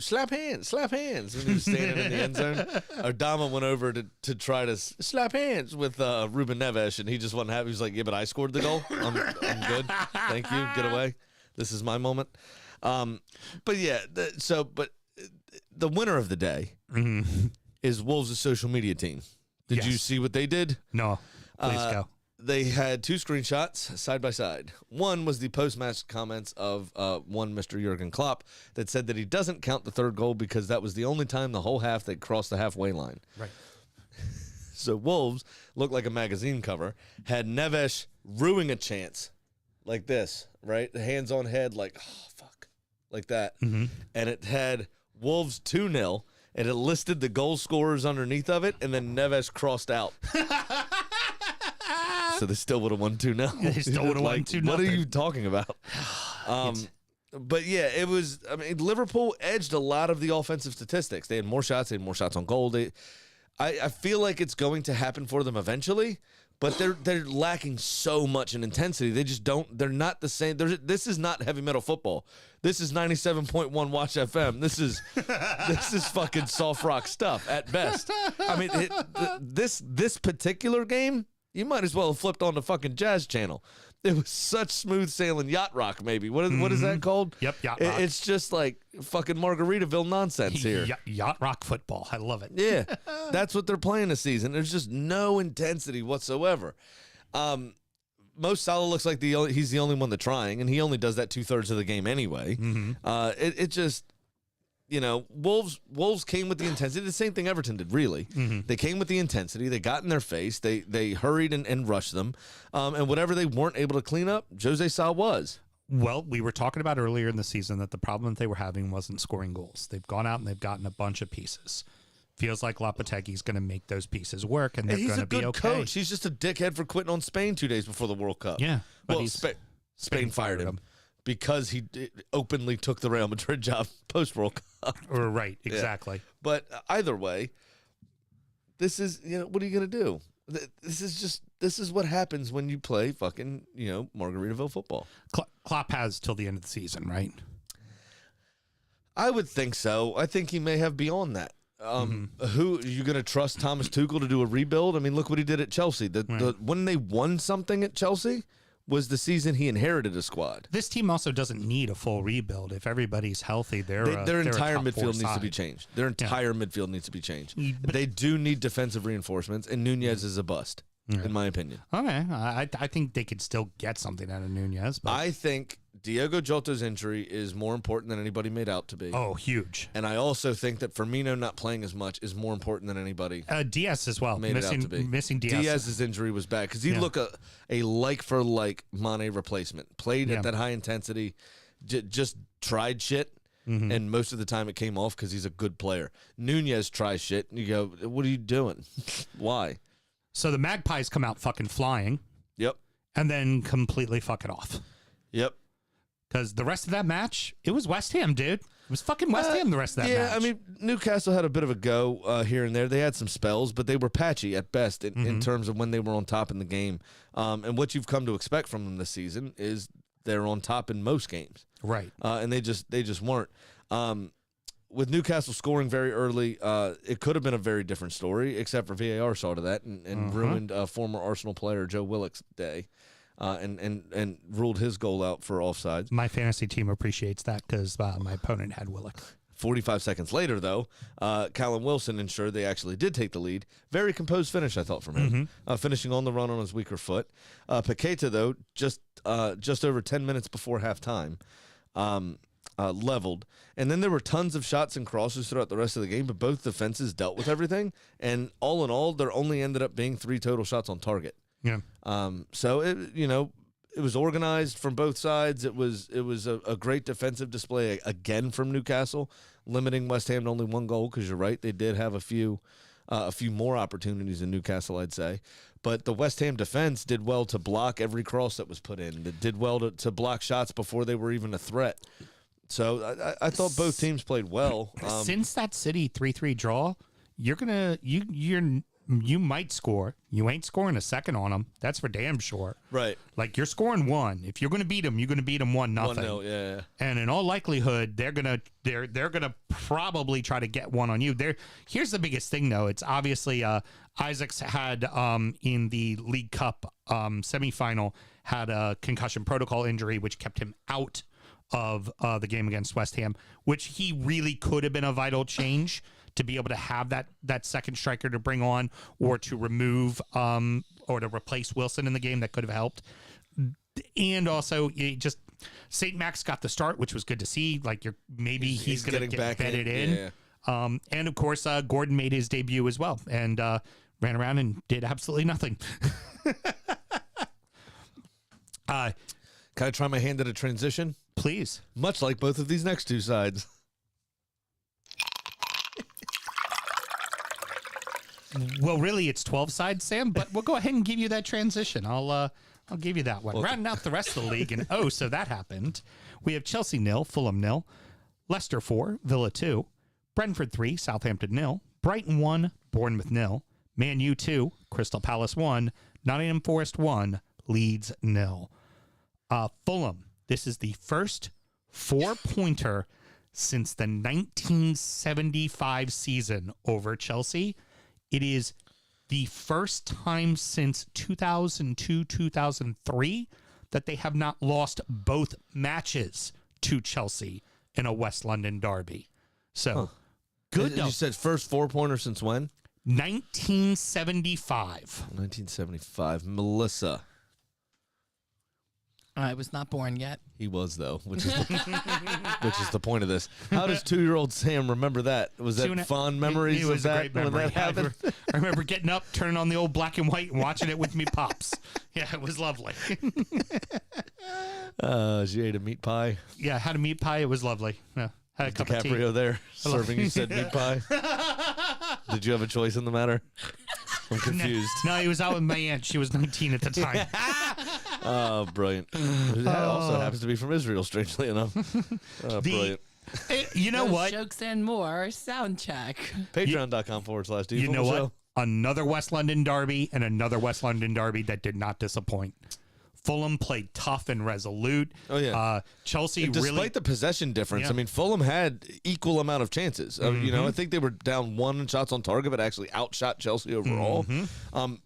slap hands when he was standing in the end zone. Adama went over to try to slap hands with Ruben Neves, and he just wasn't happy. He was like, yeah, but I scored the goal. I'm good. Thank you. Get away. This is my moment. But yeah, the winner of the day is Wolves' social media team. Did you see what they did? No. Please go. They had two screenshots side by side. One was the post-match comments of one Mr. Jurgen Klopp that said that he doesn't count the third goal because that was the only time the whole half they crossed the halfway line. Right. So Wolves looked like a magazine cover, had Neves ruining a chance like this, right? Hands on head, like, oh, fuck, like that. Mm-hmm. And it had Wolves 2-0, and it listed the goal scorers underneath of it, and then Neves crossed out. So they still would have won 2-0. They still would have won 2-0. What are you talking about? But yeah, it was. I mean, Liverpool edged a lot of the offensive statistics. They had more shots. They had more shots on goal. I feel like it's going to happen for them eventually, but they're lacking so much in intensity. They just don't. They're not the same. This is not heavy metal football. This is 97.1 Watch FM. This is fucking soft rock stuff at best. I mean, this particular game, you might as well have flipped on the fucking Jazz channel. It was such smooth sailing yacht rock, maybe. What is that called? Yep, yacht rock. It's just like fucking Margaritaville nonsense here. Yacht rock football. I love it. Yeah, that's what they're playing this season. There's just no intensity whatsoever. Mo Salah looks like he's the only one that's trying, and he only does that 2/3 of the game anyway. Mm-hmm. It just... Wolves came with the intensity. The same thing Everton did, really. Mm-hmm. They came with the intensity. They got in their face. They hurried and rushed them. And whatever they weren't able to clean up, Jose Sa was. Well, we were talking about earlier in the season that the problem that they were having wasn't scoring goals. They've gone out and they've gotten a bunch of pieces. Feels like Lopetegui's going to make those pieces work, and they're going to be okay. He's a good coach. He's just a dickhead for quitting on Spain 2 days before the World Cup. Yeah. Well, Spain fired him. Because he openly took the Real Madrid job post-World Cup. Right, exactly. Yeah. But either way, this is, what are you going to do? This is what happens when you play fucking, Margaritaville football. Klopp has till the end of the season, right? I would think so. I think he may have beyond that. Who are you going to trust Thomas Tuchel to do a rebuild? I mean, look what he did at Chelsea. When they won something at Chelsea was the season he inherited a squad. This team also doesn't need a full rebuild. If everybody's healthy, their entire midfield needs to be changed. Their entire midfield needs to be changed. They do need defensive reinforcements, and Nunez is a bust, in my opinion. Okay, I think they could still get something out of Nunez. But I think Diogo Jota's injury is more important than anybody made out to be. Oh, huge. And I also think that Firmino not playing as much is more important than anybody Diaz as well. Made it out to be. Missing Diaz. Diaz's injury was bad because he looked a like-for-like Mane replacement. Played at that high intensity, just tried shit, and most of the time it came off because he's a good player. Nunez tries shit, and you go, what are you doing? Why? So the Magpies come out fucking flying. Yep. And then completely fuck it off. Yep. Because the rest of that match, it was West Ham, dude. It was fucking West Ham the rest of that match. Yeah, I mean, Newcastle had a bit of a go here and there. They had some spells, but they were patchy at best in terms of when they were on top in the game. And what you've come to expect from them this season is they're on top in most games. Right. And they just weren't. With Newcastle scoring very early, it could have been a very different story, except for VAR saw to that and ruined former Arsenal player Joe Willock's day. And ruled his goal out for offsides. My fantasy team appreciates that because my opponent had Willock. 45 seconds later, though, Callum Wilson ensured they actually did take the lead. Very composed finish, I thought, from him. Finishing on the run on his weaker foot. Paqueta, though, just over 10 minutes before halftime, leveled. And then there were tons of shots and crosses throughout the rest of the game, but both defenses dealt with everything. And all in all, there only ended up being 3 total shots on target. Yeah. So it was organized from both sides. It was a great defensive display again from Newcastle, limiting West Ham to only 1 goal. Because you're right, they did have a few more opportunities in Newcastle, I'd say. But the West Ham defense did well to block every cross that was put in. It did well to block shots before they were even a threat. So I thought both teams played well. Since that City 3-3 draw, you might score. You ain't scoring a second on them. That's for damn sure. Right. Like, you're scoring 1. If you're going to beat them, you're going to beat them 1-0. 1-0, yeah. And in all likelihood, they're gonna probably try to get 1 on you. Here's the biggest thing, though. It's obviously Isaacs had in the League Cup semifinal had a concussion protocol injury, which kept him out of the game against West Ham, which he really could have been a vital change to be able to have that second striker to bring on or to remove or to replace Wilson in the game. That could have helped. And also, St. Max got the start, which was good to see. Like, he's going to get bedded in. Yeah. And of course, Gordon made his debut as well and ran around and did absolutely nothing. Can I try my hand at a transition? Please. Much like both of these next 2 sides. Well, really, it's 12 sides, Sam, but we'll go ahead and give you that transition. I'll give you that one. Well, rounding out the rest of the league, and so that happened. We have Chelsea 0, Fulham 0, Leicester 4, Villa 2, Brentford 3, Southampton 0, Brighton 1, Bournemouth 0, Man U 2, Crystal Palace 1, Nottingham Forest 1, Leeds 0. Fulham, this is the first 4-pointer since the 1975 season over Chelsea. It is the first time since 2002-2003 that they have not lost both matches to Chelsea in a West London derby. So, good. You said first 4-pointer since when? 1975. 1975. Melissa. I was not born yet. He was, though, which is the point of this. How does 2-year-old Sam remember that? Was that fond memories it was of that a great memory. when that happened? I remember getting up, turning on the old black and white, and watching it with me pops. Yeah, it was lovely. She ate a meat pie. Yeah, had a meat pie. It was lovely. Yeah, had a cup of tea. DiCaprio there serving you said meat pie. Did you have a choice in the matter? I'm confused. No, he was out with my aunt. She was 19 at the time. Oh, brilliant. That also happens to be from Israel, strangely enough. Brilliant. You know Those what? Jokes and more. Sound check. Patreon.com/Do You know what? Show. another West London derby, and another West London derby that did not disappoint. Fulham played tough and resolute. Oh, yeah. Chelsea Despite the possession difference, Yeah. I mean, Fulham had equal amount of chances. You know, I think they were down 1 in shots on target, but actually outshot Chelsea overall.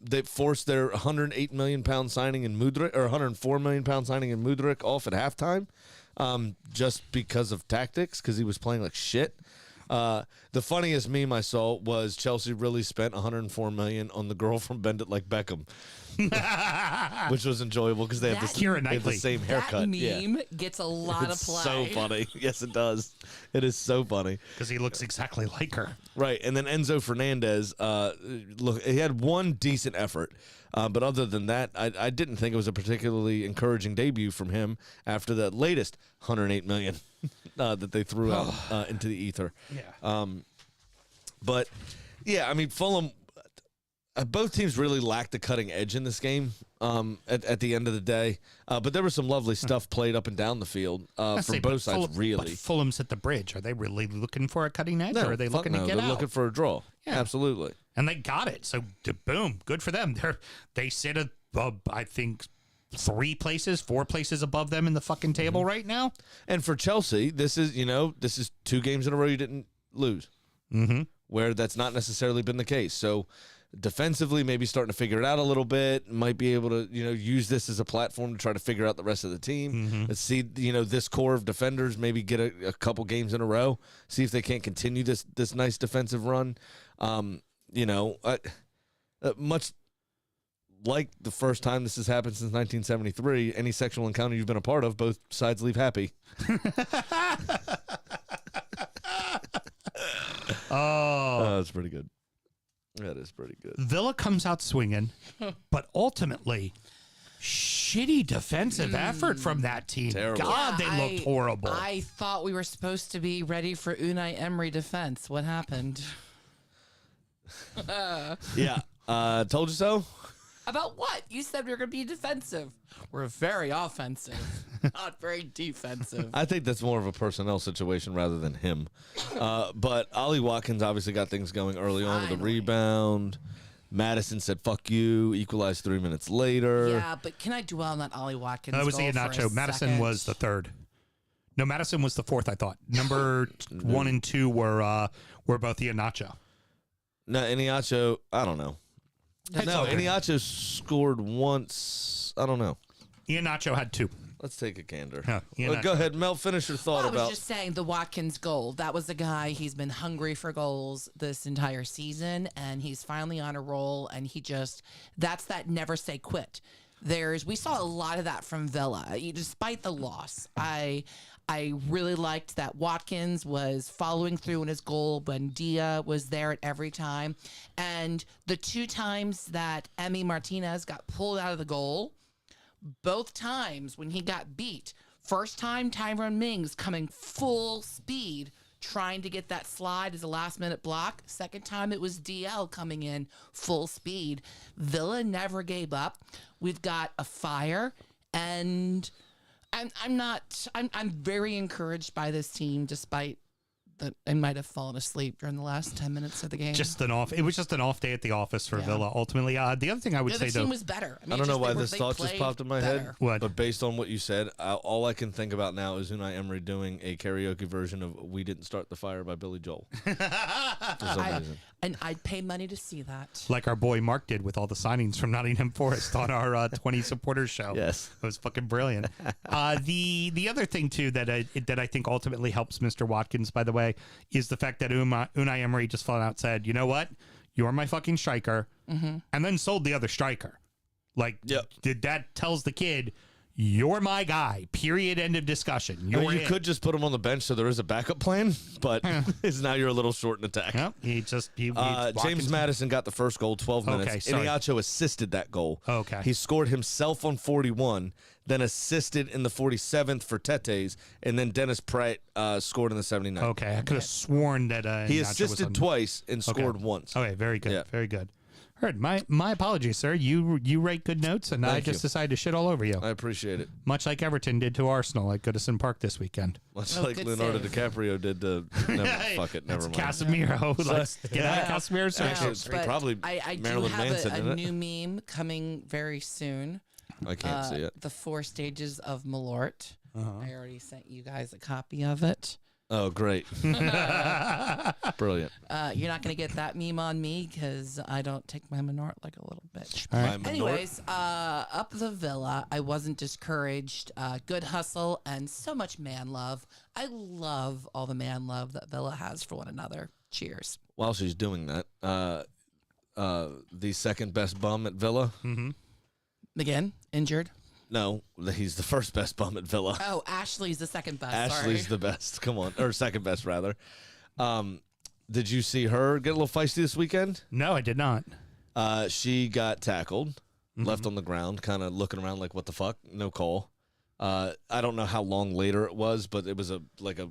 They forced their £108 million signing in Mudryk, or £104 million signing in Mudryk off at halftime, just because of tactics, because he was playing like shit. The funniest meme I saw was Chelsea really spent $104 million on the girl from Bend It Like Beckham, which was enjoyable because they have That- Keira they have the Knightley. same haircut. That Yeah. meme gets a lot It's of play. so funny. Yes, it does. It is so funny. Because he looks exactly like her. Right, and then Enzo Fernandez, look, he had one decent effort, but other than that, I didn't think it was a particularly encouraging debut from him after the latest $108 million that they threw out into the ether. Yeah. But yeah, I mean, Fulham, both teams really lacked the cutting edge in this game. At the end of the day, but there was some lovely stuff played up and down the field from both sides. But Really, Fulham's at the bridge. Are they really looking for a cutting edge, or are they fuck looking to no, get they're out? looking for a draw. Yeah. Absolutely. And they got it. So boom, good for them. They sit at I think 4 places above them in the fucking table right now. And for Chelsea, this is 2 games in a row you didn't lose, where that's not necessarily been the case. So defensively, maybe starting to figure it out a little bit. Might be able to use this as a platform to try to figure out the rest of the team. Let's see this core of defenders maybe get a couple games in a row. See if they can't continue this nice defensive run. Much like the first time this has happened since 1973, any sexual encounter you've been a part of, both sides leave happy. Oh, That's pretty good. That is pretty good. Villa comes out swinging, but ultimately, shitty defensive effort from that team. Terrible. God, they looked horrible. I thought we were supposed to be ready for Unai Emery defense. What happened? Yeah. Told you so. About what? You said we were going to be defensive. We're very offensive, not very defensive. I think that's more of a personnel situation rather than him. But Ollie Watkins obviously got things going early on with a Finally. rebound. Madison said, fuck you, equalized 3 minutes later. Yeah, but can I dwell on that Ollie Watkins That was goal for a Iheanacho. Madison second? was the third. No, Madison was the fourth, I thought. Number 1 and 2 were both Iheanacho. No, Iheanacho, I don't know. No, okay. Iheanacho scored once. I don't know. Iheanacho had 2. Let's take a gander. Yeah, Iheanacho. Go ahead, Mel, finish your thought I was about... just saying the Watkins goal. That was the guy. He's been hungry for goals this entire season, and he's finally on a roll. And that's that never say quit. We saw a lot of that from Villa, despite the loss. I really liked that Watkins was following through in his goal when Dia was there at every time, and the 2 times that Emi Martinez got pulled out of the goal. Both times when he got beat, first time Tyrone Mings coming full speed, trying to get that slide as a last minute block. Second time it was DL coming in full speed. Villa never gave up. We've got a fire, and I'm very encouraged by this team, despite that I might have fallen asleep during the last 10 minutes of the game. It was just an off day at the office for Yeah. Villa. Ultimately, the other thing I would the say, other though, team was better. I don't know why they this thought just played popped in my better. head. What? But based on what you said, all I can think about now is Unai Emery doing a karaoke version of "We Didn't Start the Fire" by Billy Joel. For some reason. And I'd pay money to see that. like our boy Mark did with all the signings from Nottingham Forest on our 20 supporters show. Yes. It was fucking brilliant. The other thing, too, that I think ultimately helps Mr. Watkins, by the way, is the fact that Unai Emery just flat out said, you know what? You're my fucking striker. And then sold the other striker. Like, that tells the kid, you're my guy. Period. End of discussion. I mean, you could just put him on the bench so there is a backup plan, but now you're a little short in attack. Yep. James James Madison got the first goal, 12 minutes. Okay, sorry. Iheanacho assisted that goal. Okay. He scored himself on 41, then assisted in the 47th for Tete's, and then Dennis Pratt scored in the 79th. Okay. I could have sworn that He Iheanacho was assisted on- twice and scored Okay. once. Okay, very good. Yeah. Very good. Heard. My apologies, sir. You write good notes, and I just decided to shit all over you. I appreciate it. Much like Everton did to Arsenal at Goodison Park this weekend. Much like Leonardo DiCaprio did to... Fuck it, never mind. Casemiro. Let's get out of Casemiro's Actually, probably I do Marilyn have Manson, a isn't it? new meme coming very soon. I can't see it. The 4 stages of Malort. I already sent you guys a copy of it. Oh, great. Brilliant. You're not going to get that meme on me because I don't take my Malort like a little bitch. All right. Anyways, up the Villa, I wasn't discouraged. Good hustle and so much man love. I love all the man love that Villa has for one another. Cheers. While she's doing that, the second best bum at Villa? Again, injured. No, he's the first best bum at Villa. Oh, Ashley's the second best. Ashley's the best. Come on. Or second best, rather. Did you see her get a little feisty this weekend? No, I did not. She got tackled, left on the ground, kind of looking around like, what the fuck? No call. I don't know how long later it was, but it was a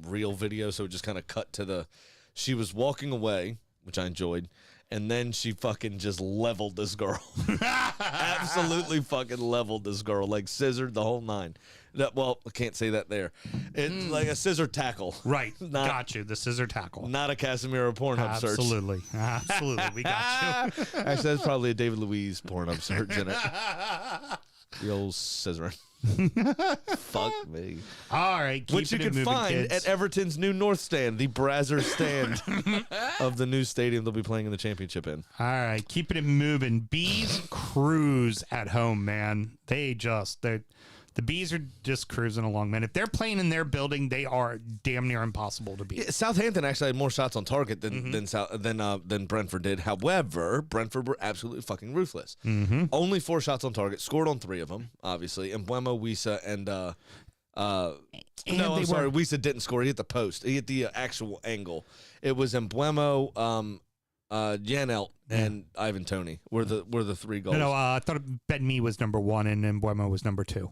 real video, so it just kind of cut to she was walking away, which I enjoyed, and then she fucking just leveled this girl. Absolutely fucking leveled this girl, like scissored the whole nine. Well, I can't say that there. It's like a scissor tackle. Right. Got you. The scissor tackle. Not a Casemiro Pornhub search. Absolutely. We got you. Actually, that's probably a David Luiz Pornhub search in it. The old scissoring. Fuck me. All right. Which you can find at Everton's new North Stand, the Brazzer stand of the new stadium they'll be playing in the championship in. All right. Keeping it moving. Bees cruise at home, man. The Bees are just cruising along, man. If they're playing in their building, they are damn near impossible to beat. Yeah, Southampton actually had more shots on target than Brentford did. However, Brentford were absolutely fucking ruthless. Only 4 shots on target, scored on 3 of them, obviously. And Mbeumo, Wissa, and Wissa didn't score. He hit the post. He hit the actual angle. It was Mbeumo, Janelt, and Ivan Toney were the 3 goals. No, I thought Ben Mee was number 1 and Mbeumo was number 2.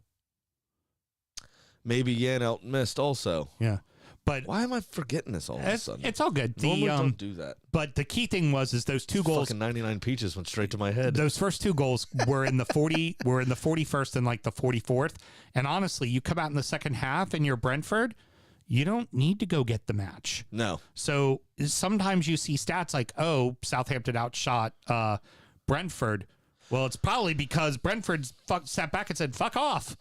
Maybe Janelt missed also. Yeah. But why am I forgetting this all of a sudden? It's all good. Normally don't do that. But the key thing was those 2 goals. Fucking 99 peaches went straight to my head. Those first 2 goals were in the 41st and like the 44th. And honestly, you come out in the second half and you're Brentford, you don't need to go get the match. No. So sometimes you see stats like, oh, Southampton outshot Brentford. Well, it's probably because Brentford sat back and said, fuck off.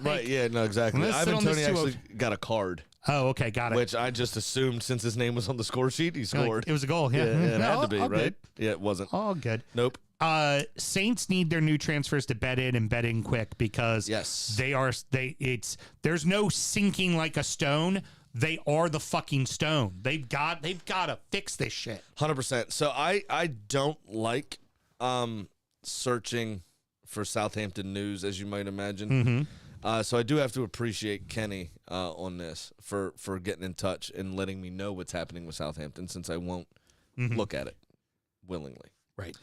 Right, yeah, no, exactly. Ivan Toney actually got a card. Oh, okay, got it. Which I just assumed since his name was on the score sheet, he scored. It was a goal, yeah. It had to be, all right? Good. Yeah, it wasn't. All good. Nope. Saints need their new transfers to bet in quick because there's no sinking like a stone. They are the fucking stone. They've got to fix this shit. 100%. So I don't like searching for Southampton news, as you might imagine. So I do have to appreciate Kenny on this for getting in touch and letting me know what's happening with Southampton, since I won't look at it willingly. Right.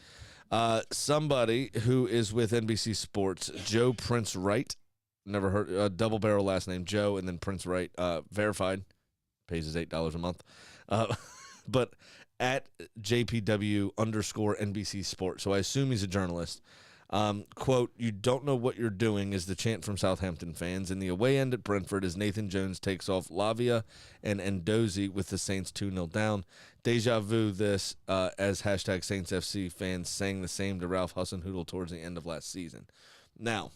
Somebody who is with NBC Sports, Joe Prince Wright, never heard, double barrel last name, Joe, and then Prince Wright, verified, pays his $8 a month. But at JPW_NBC Sports. So I assume he's a journalist. Quote, "You don't know what you're doing" is the chant from Southampton fans. In the away end at Brentford as Nathan Jones takes off Lavia and Ndozi with the Saints 2-0 down. Deja vu this as hashtag SaintsFC fans sang the same to Ralph Huston towards the end of last season. Now,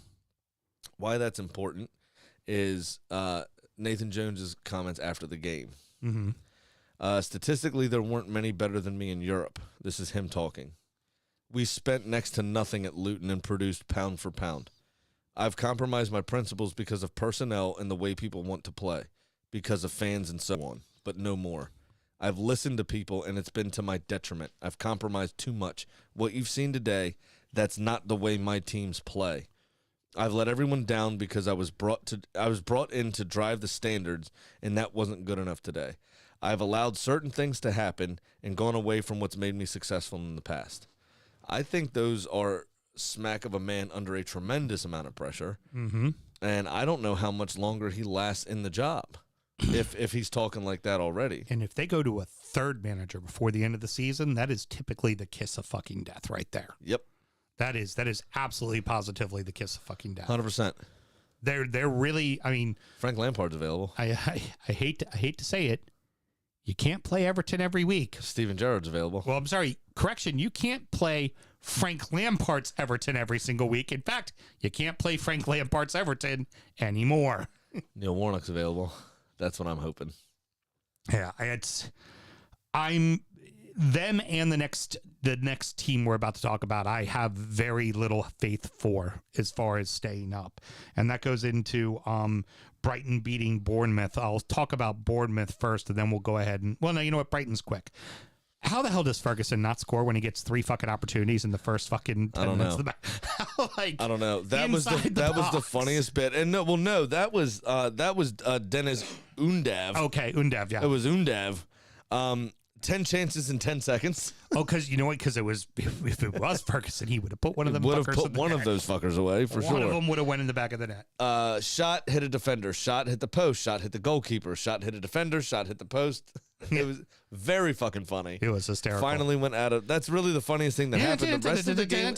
why that's important is Nathan Jones's comments after the game. Statistically, there weren't many better than me in Europe. This is him talking. "We spent next to nothing at Luton and produced pound for pound. I've compromised my principles because of personnel and the way people want to play, because of fans and so on, but no more. I've listened to people and it's been to my detriment. I've compromised too much. What you've seen today, that's not the way my teams play. I've let everyone down because I was brought in to drive the standards, and that wasn't good enough today. I've allowed certain things to happen and gone away from what's made me successful in the past." I think those are smack of a man under a tremendous amount of pressure. And I don't know how much longer he lasts in the job. if he's talking like that already. And if they go to a third manager before the end of the season, that is typically the kiss of fucking death right there. Yep. That is absolutely positively the kiss of fucking death. 100%. They're really, I mean, Frank Lampard's available. I hate to say it. You can't play Everton every week. Steven Gerrard's available. Well, I'm sorry. Correction. You can't play Frank Lampard's Everton every single week. In fact, you can't play Frank Lampard's Everton anymore. Neil Warnock's available. That's what I'm hoping. Yeah, I'm them and the next team we're about to talk about. I have very little faith for as far as staying up, and that goes into Brighton beating Bournemouth. I'll talk about Bournemouth first, and then we'll go ahead and no, you know what? Brighton's quick. How the hell does Ferguson not score when he gets 3 fucking opportunities in the first fucking 10 minutes of the match? I don't know. That was the funniest bit. And that was Dennis Undav. Okay, Undav, yeah. It was Undav. 10 chances in 10 seconds. Oh, because you know what? Because if it was Ferguson, he would have put one of them. Would have put one of those fuckers away for sure. One of them would have went in the back of the net. Shot hit a defender. Shot hit the post. Shot hit the goalkeeper. Shot hit a defender. Shot hit the post. It was very fucking funny. It was hysterical. Finally went out of. That's really the funniest thing that happened. The rest of the game.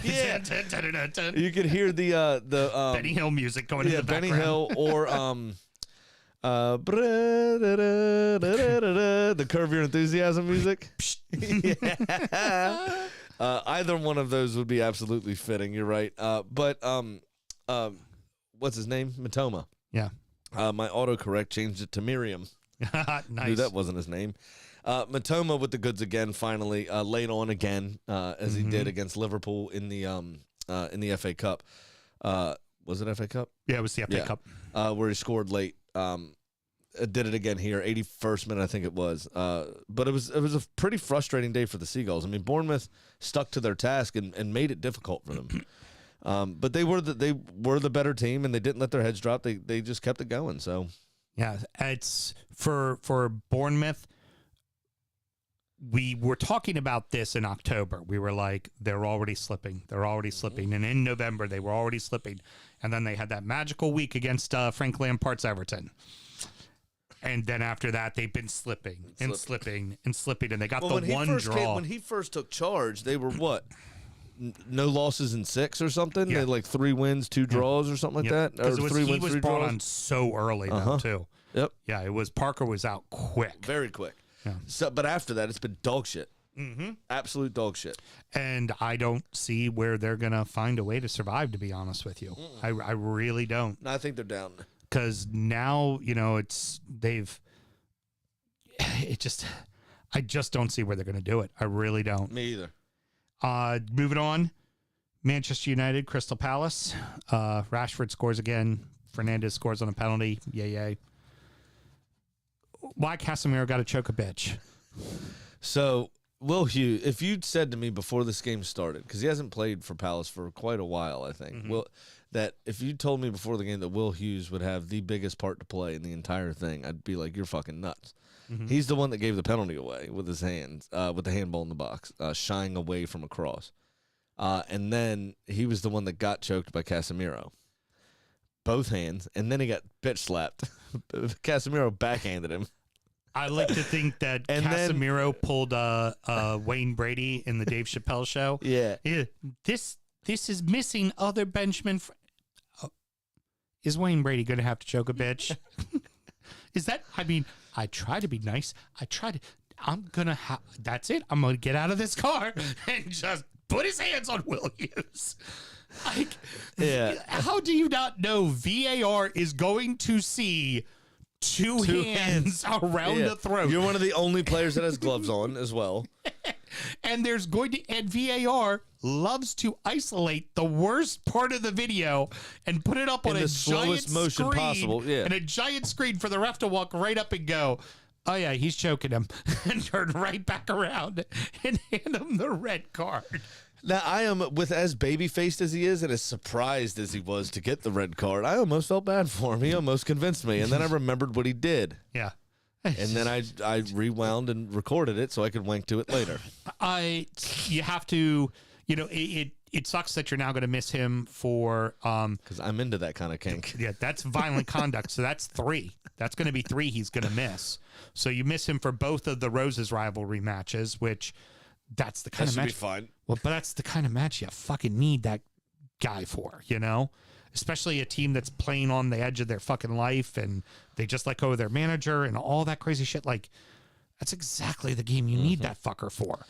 Yeah. You could hear the Benny Hill music going in the background. Benny Hill or the Curb Your Enthusiasm music. Either one of those would be absolutely fitting. You're right. But what's his name? Matoma. Yeah. My autocorrect changed it to Miriam. Nice. Knew that wasn't his name. Matoma with the goods again. Finally, late on again as he did against Liverpool in the FA Cup. Was it FA Cup? Yeah, it was the FA Cup. Where he scored late. Did it again here, 81st minute, I think it was. But it was a pretty frustrating day for the Seagulls. I mean, Bournemouth stuck to their task and made it difficult for them. But they were the better team, and they didn't let their heads drop. They just kept it going. So yeah, it's for Bournemouth. We were talking about this in October. We were like, they're already slipping. They're already slipping. And in November, they were already slipping. And then they had that magical week against Frank Lampard's Everton. And then after that, they've been slipping. And they got the one draw. When he first took charge, they were what? No losses in 6 or something? Yeah. They had like 3 wins, 2 draws or something like that? Or 3 wins, 3 draws? He was brought on so early, though, too. Yep. Yeah, Parker was out quick. Very quick. Yeah. So, but after that, it's been dog shit. Mm-hmm. Absolute dog shit. And I don't see where they're going to find a way to survive, to be honest with you. I really don't. No, I think they're down. Because now, I just don't see where they're going to do it. I really don't. Me either. Moving on, Manchester United, Crystal Palace. Rashford scores again. Fernandez scores on a penalty. Yay. Why Casemiro got to choke a bitch? So, Will Hughes, if you'd said to me before this game started, because he hasn't played for Palace for quite a while, I think, that if you told me before the game that Will Hughes would have the biggest part to play in the entire thing, I'd be like, you're fucking nuts. Mm-hmm. He's the one that gave the penalty away with his hands, with the handball in the box, shying away from a cross. And then he was the one that got choked by Casemiro. Both hands, and then he got bitch slapped. Casemiro backhanded him. I like to think that Casemiro pulled Wayne Brady in the Dave Chappelle show. Yeah. This is missing other Benjamin. Is Wayne Brady going to have to choke a bitch? Is that? I mean, I try to be nice. I'm gonna. That's it. I'm gonna get out of this car and just put his hands on Will Hughes. Like, how do you not know VAR is going to see two hands around the throat? You're one of the only players that has gloves on as well. And VAR loves to isolate the worst part of the video and put it up on a giant motion screen possible. Yeah. And a giant screen for the ref to walk right up and go, oh yeah, he's choking him, and turn right back around and hand him the red card. Now, I am, with as baby-faced as he is and as surprised as he was to get the red card, I almost felt bad for him. He almost convinced me. And then I remembered what he did. Yeah. And then I rewound and recorded it so I could wink to it later. You have to, it sucks that you're now going to miss him for Because I'm into that kind of kink. yeah, that's violent conduct. So that's 3. That's going to be 3 he's going to miss. So you miss him for both of the Roses rivalry matches, which that's the kind of match. Be fine. Well, but that's the kind of match you fucking need that guy for, you know? Especially a team that's playing on the edge of their fucking life and they just let go of their manager and all that crazy shit. Like, that's exactly the game you need that fucker for.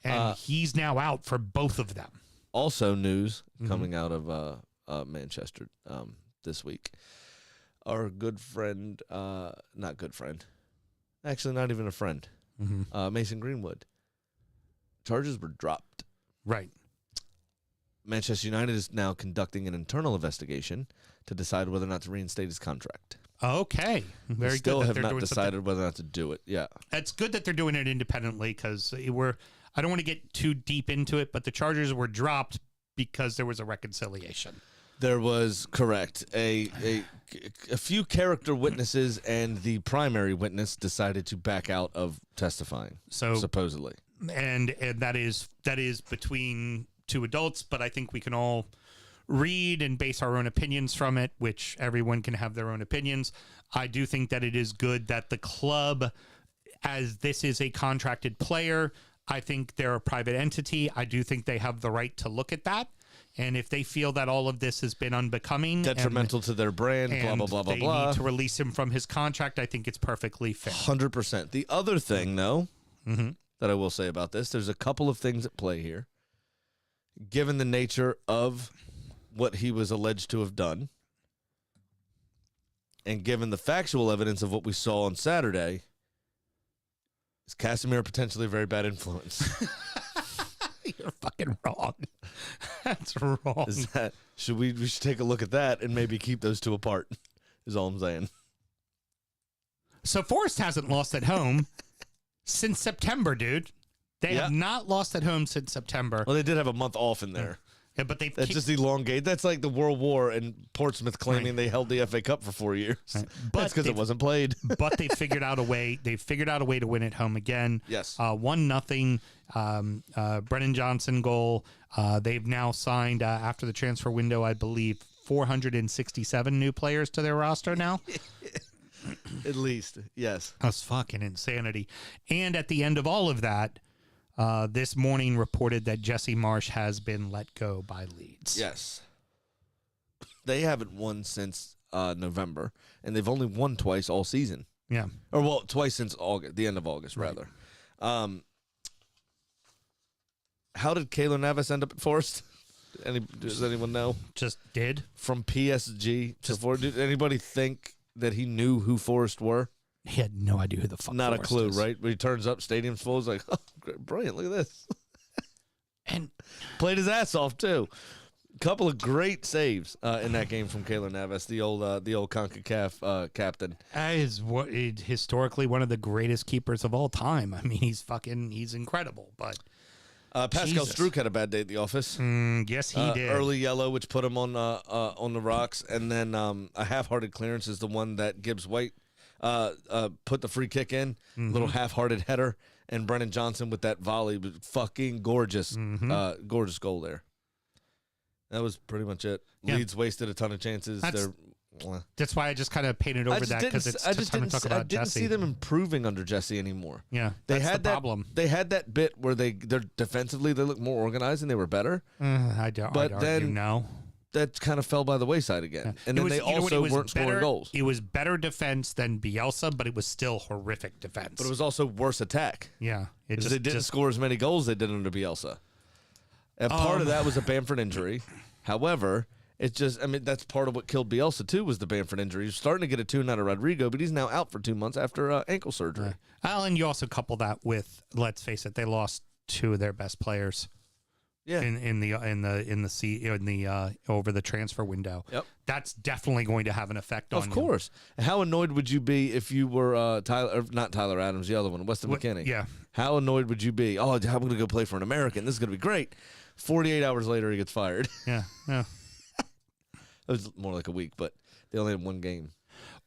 And he's now out for both of them. Also, news coming out of Manchester this week. Our good friend, not good friend, actually not even a friend, Mason Greenwood. Charges were dropped. Right. Manchester United is now conducting an internal investigation to decide whether or not to reinstate his contract. Okay. Very They still good. have not decided whether or not to do it. Yeah. It's good that they're doing it independently because I don't want to get too deep into it, but the charges were dropped because there was a reconciliation. There was, correct, a few character witnesses and the primary witness decided to back out of testifying, So supposedly. And that is between two adults, but I think we can all read and base our own opinions from it, which everyone can have their own opinions. I do think that it is good that the club, as this is a contracted player, I think they're a private entity. I do think they have the right to look at that. And if they feel that all of this has been unbecoming, Detrimental to their brand, blah, blah, blah, blah, they blah. need to release him from his contract, I think it's perfectly fair. 100%. The other thing, though, that I will say about this, there's a couple of things at play here. Given the nature of what he was alleged to have done, and given the factual evidence of what we saw on Saturday, is Casemiro potentially a very bad influence? You're fucking wrong. That's wrong. Is that we should take a look at that and maybe keep those two apart, is all I'm saying. So Forest hasn't lost at home since September, dude. They have not lost at home since September. Well, they did have a month off in there. Yeah, but they That's just elongate. That's like the World War and Portsmouth claiming they held the FA Cup for 4 years. Right. But that's because it wasn't played. But they figured out a way. They figured out a way to win at home again. Yes. 1-0. Brennan Johnson goal. They've now signed after the transfer window, I believe, 467 new players to their roster now. At least, yes. That's fucking insanity. And at the end of all of that, this morning reported that Jesse Marsch has been let go by Leeds. Yes. They haven't won since November, and they've only won twice all season. Yeah. Or, well, twice since August, the end of August, rather. How did Keylor Navas end up at Forest? Does anyone know? Just did. From PSG to Forest. Did anybody think that he knew who Forest were? He had no idea who the fuck Not Forest a clue, is. right? When he turns up, stadium's full. He's like, oh, great, brilliant, look at this. And played his ass off, too. Couple of great saves in that game from Keylor Navas, the old CONCACAF captain. is historically one of the greatest keepers of all time. I mean, he's incredible. But Pascal Jesus. Struijk had a bad day at the office. yes, he did. Early yellow, which put him on the rocks, and then a half-hearted clearance is the one that Gibbs White put the free kick in, little half-hearted header, and Brennan Johnson with that volley was fucking gorgeous, gorgeous goal there. That was pretty much it. Yeah. Leeds wasted a ton of chances. That's why I just kind of painted over that because it's just time to talk about I didn't Jesse. see them improving under Jesse anymore. Yeah, They that's had the that problem. They had that bit where they're defensively they look more organized and they were better. I'd argue no. That kind of fell by the wayside again. And It then was- they you know what, also it was weren't scoring better- goals. It was better defense than Bielsa, but it was still horrific defense. But it was also worse attack. yeah. It Because just they didn't score as many goals they did under Bielsa. And part of that was a Bamford injury. However, it's just, I mean, that's part of what killed Bielsa, too, was the Bamford injury. He's starting to get a tune out of Rodrigo, but he's now out for 2 months after ankle surgery. Well, and you also couple that with, let's face it, they lost two of their best players. Yeah. Over the transfer window. Yep. That's definitely going to have an effect on Of you. course. How annoyed would you be if you were not Tyler Adams, the other one, Weston What- McKennie? yeah. How annoyed would you be? Oh, I'm going to go play for an American. This is going to be great. 48 hours later, he gets fired. Yeah. Yeah. It was more like a week, but they only had one game.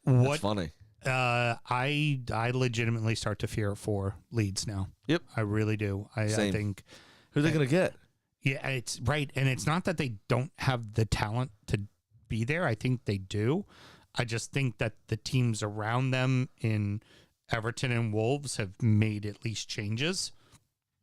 What? That's funny. I legitimately start to fear for Leeds now. Yep. I really do. I Same. think Who are they going to get? Yeah, it's right. And it's not that they don't have the talent to be there. I think they do. I just think that the teams around them in Everton and Wolves have made at least changes.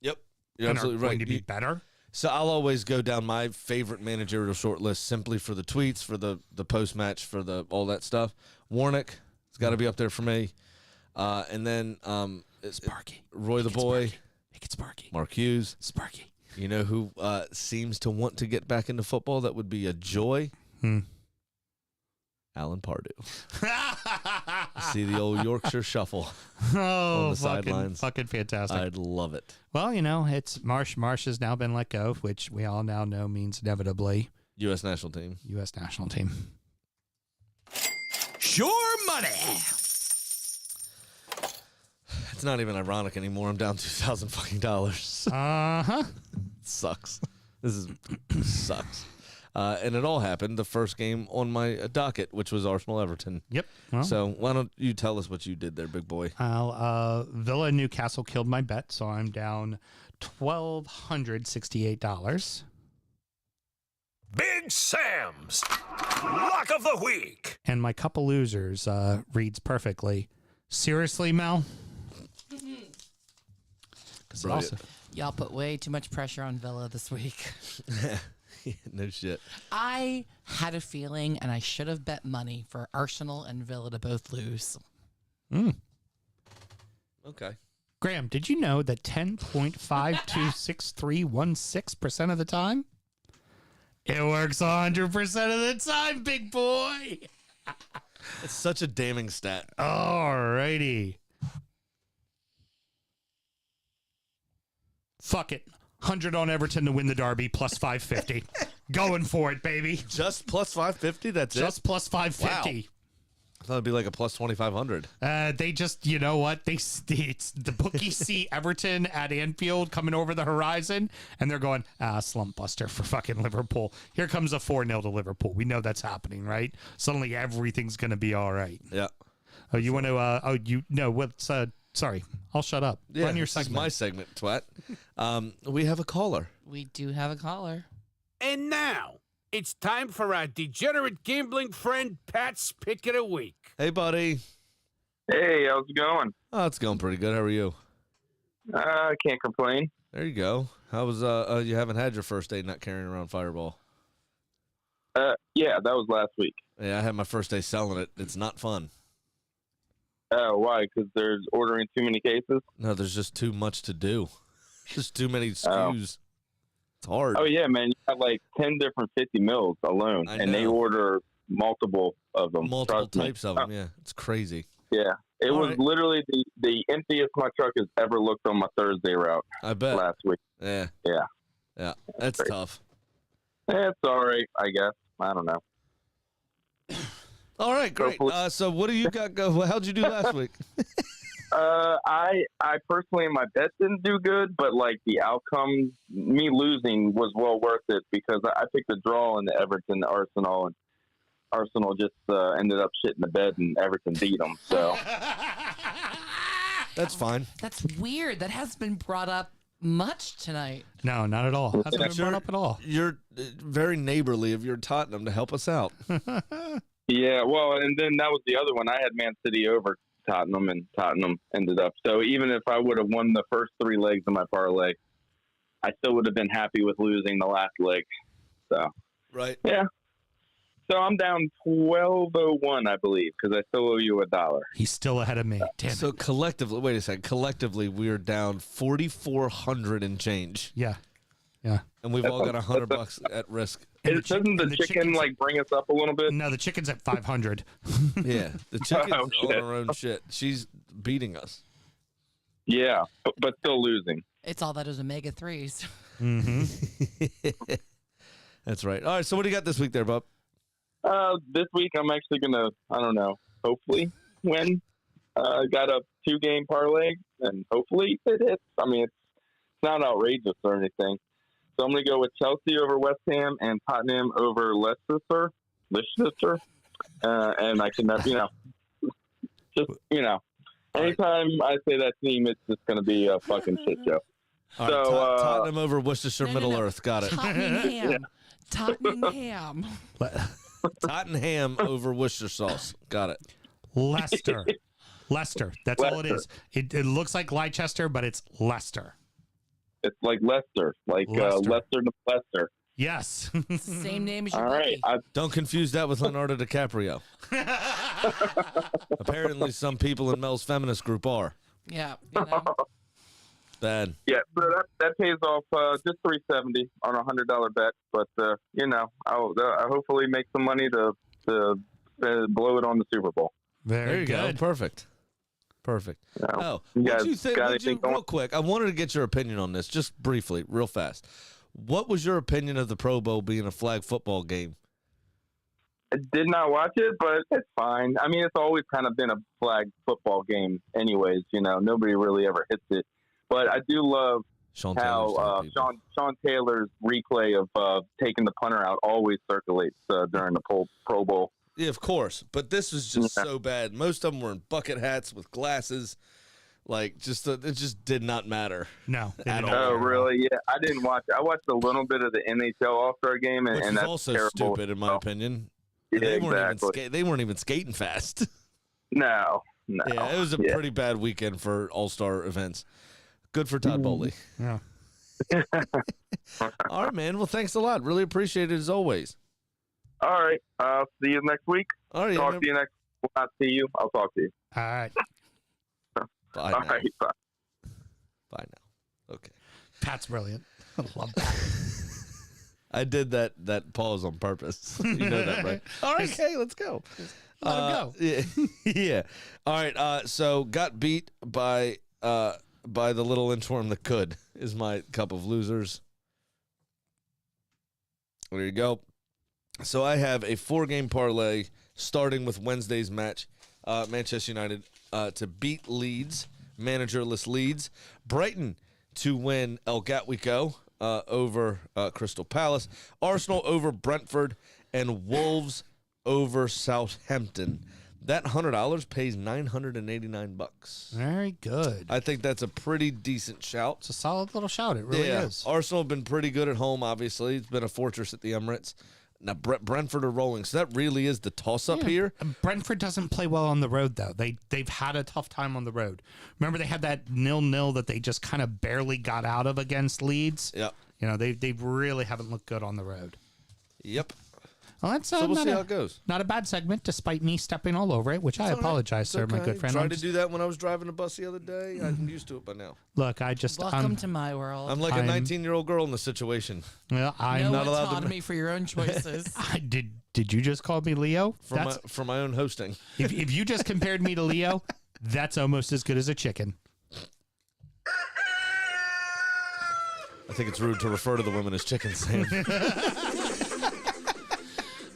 Yep. You're and absolutely are right. going to be better. So I'll always go down my favorite managerial short list simply for the tweets, for the post-match, for the all that stuff. Warnock, it's got to be up there for me. And then Sparky. Roy the Boy. Sparky. Make it Sparky. Mark Hughes. Sparky. You know who seems to want to get back into football? That would be a joy. Alan Pardue. See the old Yorkshire shuffle on the sidelines. Fucking fantastic. I'd love it. Well, it's Marsh. Marsh has now been let go, which we all now know means inevitably U.S. national team. U.S. national team. Sure money. It's not even ironic anymore. I'm down $2,000 fucking dollars. Uh-huh. Sucks. This sucks. And it all happened the first game on my docket, which was Arsenal-Everton. Yep. Well, So why don't you tell us what you did there, big boy? Villa and Newcastle killed my bet, so I'm down $1,268. Big Sam's Lock of the Week. And my couple losers reads perfectly. Seriously, Mel? Because also, Y'all put way too much pressure on Villa this week. No shit. I had a feeling, and I should have bet money for Arsenal and Villa to both lose. Okay. Graham, did you know that 10.526316% of the time? It works 100% of the time, big boy. It's such a damning stat. Alrighty. Fuck it. 100 on Everton to win the derby, plus 550. Going for it, baby. Just plus 550? That's Just it? plus 550. I thought it'd be like a plus 2,500. They just, you know what? It's the bookies see Everton at Anfield coming over the horizon, and they're going, slump buster for fucking Liverpool. Here comes a 4-0 to Liverpool. We know that's happening, right? Suddenly everything's going to be all right. Yeah. Oh, you want to, sorry, I'll shut up. Yeah, Run your this is segment. my segment, twat. We have a caller. We do have a caller. And now, it's time for our degenerate gambling friend Pat's Pick of the Week. Hey, buddy. Hey, how's it going? Oh, it's going pretty good. How are you? I can't complain. There you go. How was, you haven't had your first day not carrying around Fireball? Yeah, that was last week. Yeah, I had my first day selling it. It's not fun. Why? Because there's ordering too many cases? No, there's just too much to do. Just too many SKUs. It's hard. Oh, yeah, man. You have like 10 different 50 mils alone, I and they know. order multiple of them. Multiple Trust me. types of them, yeah. It's crazy. Yeah. It All was right. literally the emptiest my truck has ever looked on my Thursday route I bet. last week. Yeah. Yeah. Yeah. That's Great. tough. It's all right, I guess. I don't know. All right, great. So what do you got go? How'd you do last week? I personally, my bet didn't do good, but like the outcome, me losing was well worth it because I picked a draw in the Everton Arsenal, and Arsenal just ended up shitting the bed, and Everton beat them. So That's fine. That's weird. That hasn't been brought up much tonight. No, not at all. Hasn't been brought up at all. You're very neighborly of your Tottenham to help us out. yeah, well, and then that was the other one. I had Man City over Tottenham, and Tottenham ended up. So even if I would have won the first 3 legs of my parlay, I still would have been happy with losing the last leg. So Right. yeah. So I'm down 12.01, I believe, because I still owe you $1. He's still ahead of me. Damn So it. collectively, wait a second. Collectively, we are down 4,400 and change, Yeah. Yeah. and we've all got $100 at risk. And the Doesn't the and chicken chicken's- like bring us up a little bit? No, the chicken's at 500. Yeah, the chicken's Oh, on shit. her own shit. She's beating us. Yeah, but still losing. It's all that is omega 3s. Mm-hmm. That's right. All right. So what do you got this week, there, bub? This week I'm actually gonna, I don't know, hopefully win. Got a 2-game parlay, and hopefully it hits. I mean, it's not outrageous or anything. So I'm gonna go with Chelsea over West Ham and Tottenham over Leicester. And I can, just anytime I say that team, it's just gonna be a fucking shit show. All right, So, Tottenham over Worcestershire, No, Middle no. Earth. Got it. Tottenham. Tottenham. Tottenham over Worcester sauce. Got it. Leicester. Leicester. That's all it is. It looks like Leicester, but it's Leicester. it's like Leicester, Leicester. Leicester to Leicester. Yes. It's the same name as your All right. bookie. Don't confuse that with Leonardo DiCaprio. Apparently, some people in Mel's feminist group are. Yeah. You know. Bad. Yeah, so that pays off just $370 on a $100 bet. But I'll hopefully make some money to blow it on the Super Bowl. Very There you good. go. Perfect. So, Oh, you what guys do you think? got anything going? Real quick, I wanted to get your opinion on this, just briefly, real fast. What was your opinion of the Pro Bowl being a flag football game? I did not watch it, but it's fine. I mean, it's always kind of been a flag football game, anyways. Nobody really ever hits it. But I do love Sean how Sean Taylor's replay of taking the punter out always circulates during the Pro Bowl. Yeah, of course. But this was just so bad. Most of them were in bucket hats with glasses. Like, it just did not matter. No. At all. Oh, really? Yeah, I didn't watch it. I watched a little bit of the NHL All-Star game, Which and is that's also terrible. stupid, in my opinion. Yeah, They weren't exactly. they weren't even skating fast. No. Yeah, it was a pretty bad weekend for All-Star events. Good for Todd Bowley. Yeah. All right, man. Well, thanks a lot. Really appreciate it as always. All right. See you next week. All right. Talk to you next week. I'll see you. I'll talk to you. All right. Bye All now. right. Bye. Bye now. Okay. Pat's brilliant. I love that. I did that pause on purpose. You know that, right? All right, okay, let's go. Let him go. Yeah. Yeah. All right. So got beat by the little inchworm that could is my cup of losers. There you go. So I have a 4-game parlay starting with Wednesday's match. Manchester United to beat Leeds, managerless Leeds. Brighton to win El Gatwico over Crystal Palace. Arsenal over Brentford. And Wolves over Southampton. That $100 pays $989. Very good. I think that's a pretty decent shout. It's a solid little shout. It really is. Arsenal have been pretty good at home, obviously. It's been a fortress at the Emirates. Now, Brentford are rolling, so that really is the toss-up here. Brentford doesn't play well on the road, though. They've had a tough time on the road. Remember, they had that 0-0 that they just kind of barely got out of against Leeds? Yep. They really haven't looked good on the road. Yep. Well, that's So we'll see how it goes. not a bad segment, despite me stepping all over it, which I apologize, sir, my good friend. Tried to do that when I was driving the bus the other day. I'm used to it by now. Look, I just Welcome to my world. I'm like a 19-year-old girl in the situation. well, I'm no not allowed to autonomy for your own choices. Did you just call me Leo? For my own hosting. If you just compared me to Leo, that's almost as good as a chicken. I think it's rude to refer to the women as chickens, Sam.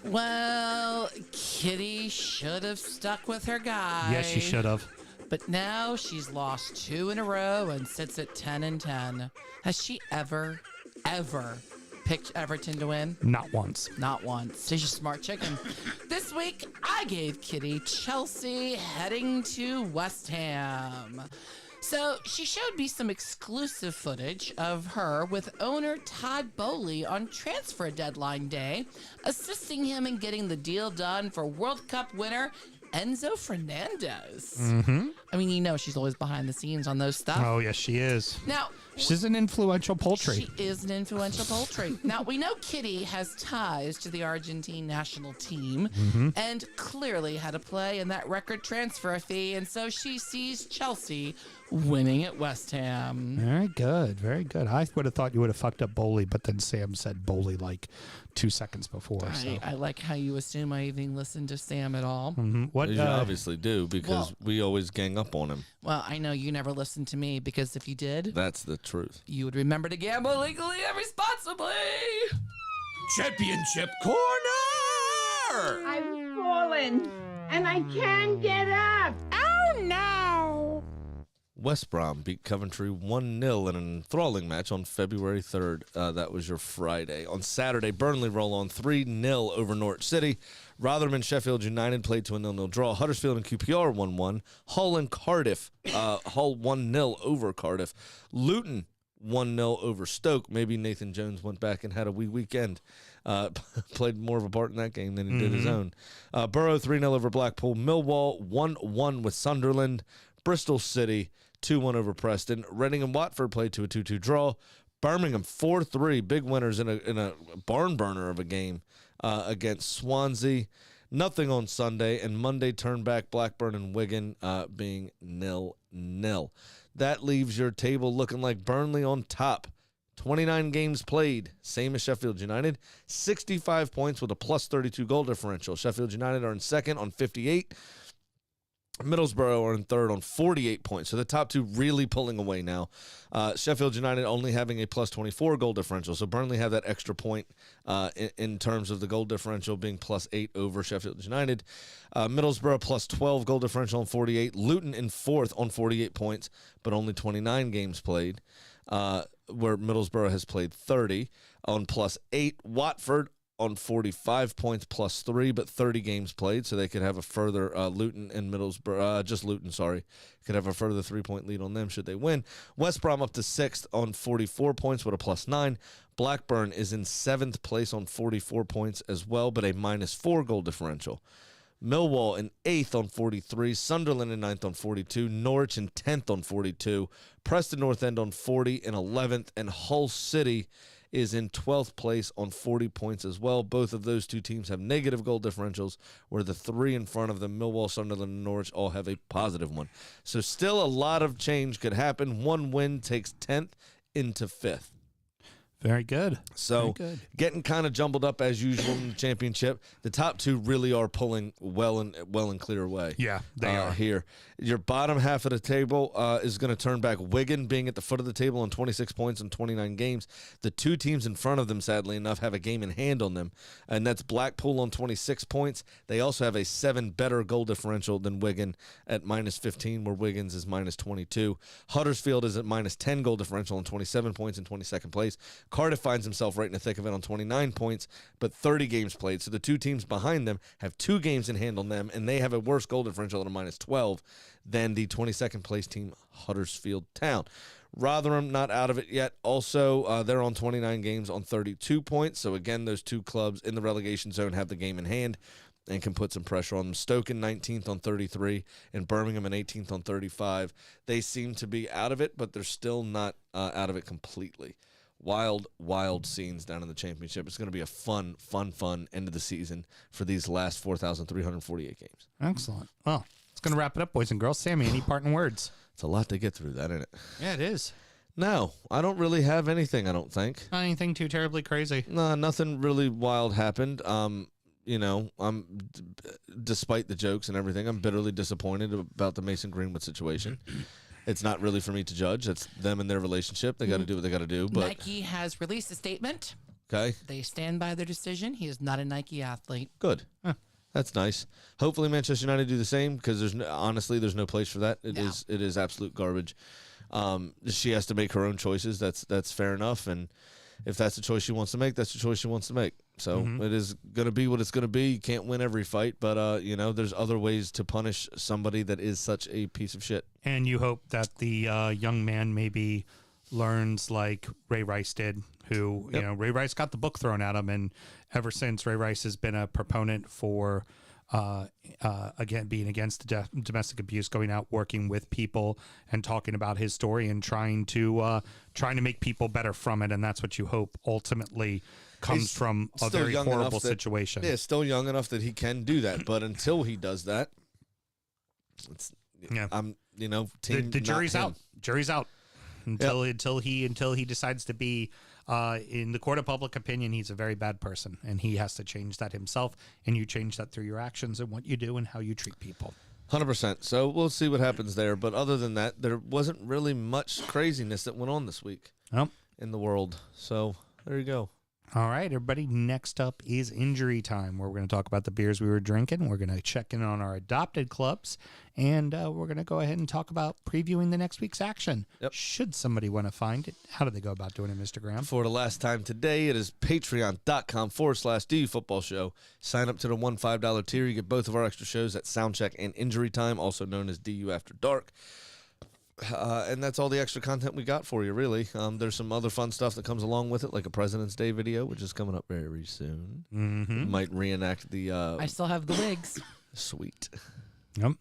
Well, Kitty should have stuck with her guy. Yes, she should have. But now she's lost 2 in a row and sits at 10-10. Has she ever picked Everton to win? Not once. Not once. She's a smart chicken. This week, I gave Kitty Chelsea heading to West Ham. So she showed me some exclusive footage of her with owner Todd Bowley on transfer deadline day, assisting him in getting the deal done for World Cup winner Enzo Fernandez. Mm-hmm. I mean, she's always behind the scenes on those stuff. Oh, yes, she is. Now, She's an influential poultry. she is an influential poultry. Now, we know Kitty has ties to the Argentine national team and clearly had a play in that record transfer fee, and so she sees Chelsea winning at West Ham. Very good. Very good. I would have thought you would have fucked up Bowley, but then Sam said Bowley like 2 seconds before. So. I like how you assume I even listened to Sam at all. What? You obviously do, because we always gang up on him. Well, I know you never listened to me, because if you did, That's the truth. you would remember to gamble legally and responsibly. Championship Corner! I've fallen and I can't get up. Oh no! West Brom beat Coventry 1-0 in an enthralling match on February 3rd. That was your Friday. On Saturday, Burnley roll on 3-0 over Norwich City. Rotherham and Sheffield United played to a 0-0 draw. Huddersfield and QPR 1-1. Hull and Cardiff, Hull 1-0 over Cardiff. Luton 1-0 over Stoke. Maybe Nathan Jones went back and had a wee weekend. Played more of a part in that game than he did his own. Borough 3-0 over Blackpool. Millwall 1-1 with Sunderland. Bristol City 2-1 over Preston. Reading and Watford played to a 2-2 draw. Birmingham 4-3, big winners in a barn burner of a game against Swansea. Nothing on Sunday, and Monday turned back Blackburn and Wigan being 0-0. That leaves your table looking like Burnley on top. 29 games played, same as Sheffield United. 65 points with a plus 32 goal differential. Sheffield United are in second on 58. Middlesbrough are in third on 48 points. So the top two really pulling away now. Sheffield United only having a plus 24 goal differential. So Burnley have that extra point in terms of the goal differential being plus 8 over Sheffield United. Middlesbrough plus 12 goal differential on 48. Luton in fourth on 48 points, but only 29 games played, where Middlesbrough has played 30 on plus 8. Watford on 45 points plus 3, but 30 games played, so they could have a further Luton and Middlesbrough, just Luton, sorry, could have a further 3-point lead on them should they win. West Brom up to 6th on 44 points with a plus 9. Blackburn is in 7th place on 44 points as well, but a minus 4 goal differential. Millwall in 8th on 43, Sunderland in 9th on 42, Norwich in 10th on 42, Preston North End on 40 and 11th, and Hull City is in 12th place on 40 points as well. Both of those two teams have negative goal differentials, where the three in front of them, Millwall, Sunderland, and Norwich, all have a positive one. So still a lot of change could happen. One win takes 10th into 5th. Very good. So getting kind of jumbled up as usual in the championship. The top two really are pulling well and clear away. Yeah, they are here. Your bottom half of the table is going to turn back. Wigan being at the foot of the table on 26 points in 29 games. The two teams in front of them, sadly enough, have a game in hand on them, and that's Blackpool on 26 points. They also have a 7 better goal differential than Wigan at minus 15, where Wigan's is minus 22. Huddersfield is at minus 10 goal differential on 27 points in 22nd place. Cardiff finds himself right in the thick of it on 29 points, but 30 games played. So the two teams behind them have 2 games in hand on them, and they have a worse goal differential at a minus 12 than the 22nd place team, Huddersfield Town. Rotherham not out of it yet. Also, they're on 29 games on 32 points. So again, those two clubs in the relegation zone have the game in hand and can put some pressure on them. Stoke in 19th on 33 and Birmingham in 18th on 35. They seem to be out of it, but they're still not out of it completely. Wild scenes down in the championship. It's going to be a fun end of the season for these last 4,348 games. Excellent. Well, it's going to wrap it up, boys and girls. Sammy, any parting words? It's a lot to get through that, isn't it? Yeah, it is. No, I don't really have anything, I don't think. Not anything too terribly crazy. No, nothing really wild happened. Despite the jokes and everything, I'm bitterly disappointed about the Mason Greenwood situation. It's not really for me to judge. It's them and their relationship. They got to do what they got to do. But Nike has released a statement. Okay. They stand by their decision. He is not a Nike athlete. Good. Huh. That's nice. Hopefully Manchester United do the same, because there's no place for that. It is absolute garbage. She has to make her own choices. That's fair enough. And if that's the choice she wants to make, that's the choice she wants to make. So it is going to be what it's going to be. You can't win every fight, but there's other ways to punish somebody that is such a piece of shit. And you hope that the young man maybe learns like Ray Rice did, who, Ray Rice got the book thrown at him. And ever since, Ray Rice has been a proponent for, again, being against domestic abuse, going out, working with people and talking about his story and trying to make people better from it. And that's what you hope ultimately comes from a very horrible situation. Yeah, still young enough that he can do that. But until he does that, the jury's out. Jury's out until he decides to be in the court of public opinion. He's a very bad person, and he has to change that himself. And you change that through your actions and what you do and how you treat people. 100%. So we'll see what happens there. But other than that, there wasn't really much craziness that went on this week in the world. So there you go. All right, everybody. Next up is Injury Time, where we're going to talk about the beers we were drinking. We're going to check in on our adopted clubs, and we're going to go ahead and talk about previewing the next week's action. Yep. Should somebody want to find it, how do they go about doing it, Mr. Graham? For the last time today, it is patreon.com/DU Football Show. Sign up to the $5 tier. You get both of our extra shows at Soundcheck and Injury Time, also known as DU After Dark. And that's all the extra content we got for you, really. There's some other fun stuff that comes along with it, like a President's Day video, which is coming up very soon. Mm-hmm. Might reenact the... I still have the wigs. Sweet. Yep.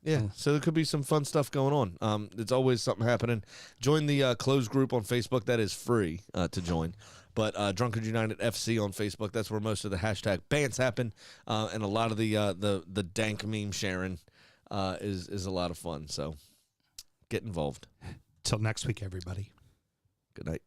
Yeah, so there could be some fun stuff going on. It's always something happening. Join the closed group on Facebook. That is free to join. But Drunkard United FC on Facebook, that's where most of the hashtag bans happen. And a lot of the dank meme sharing is a lot of fun. So get involved. Till next week, everybody. Good night.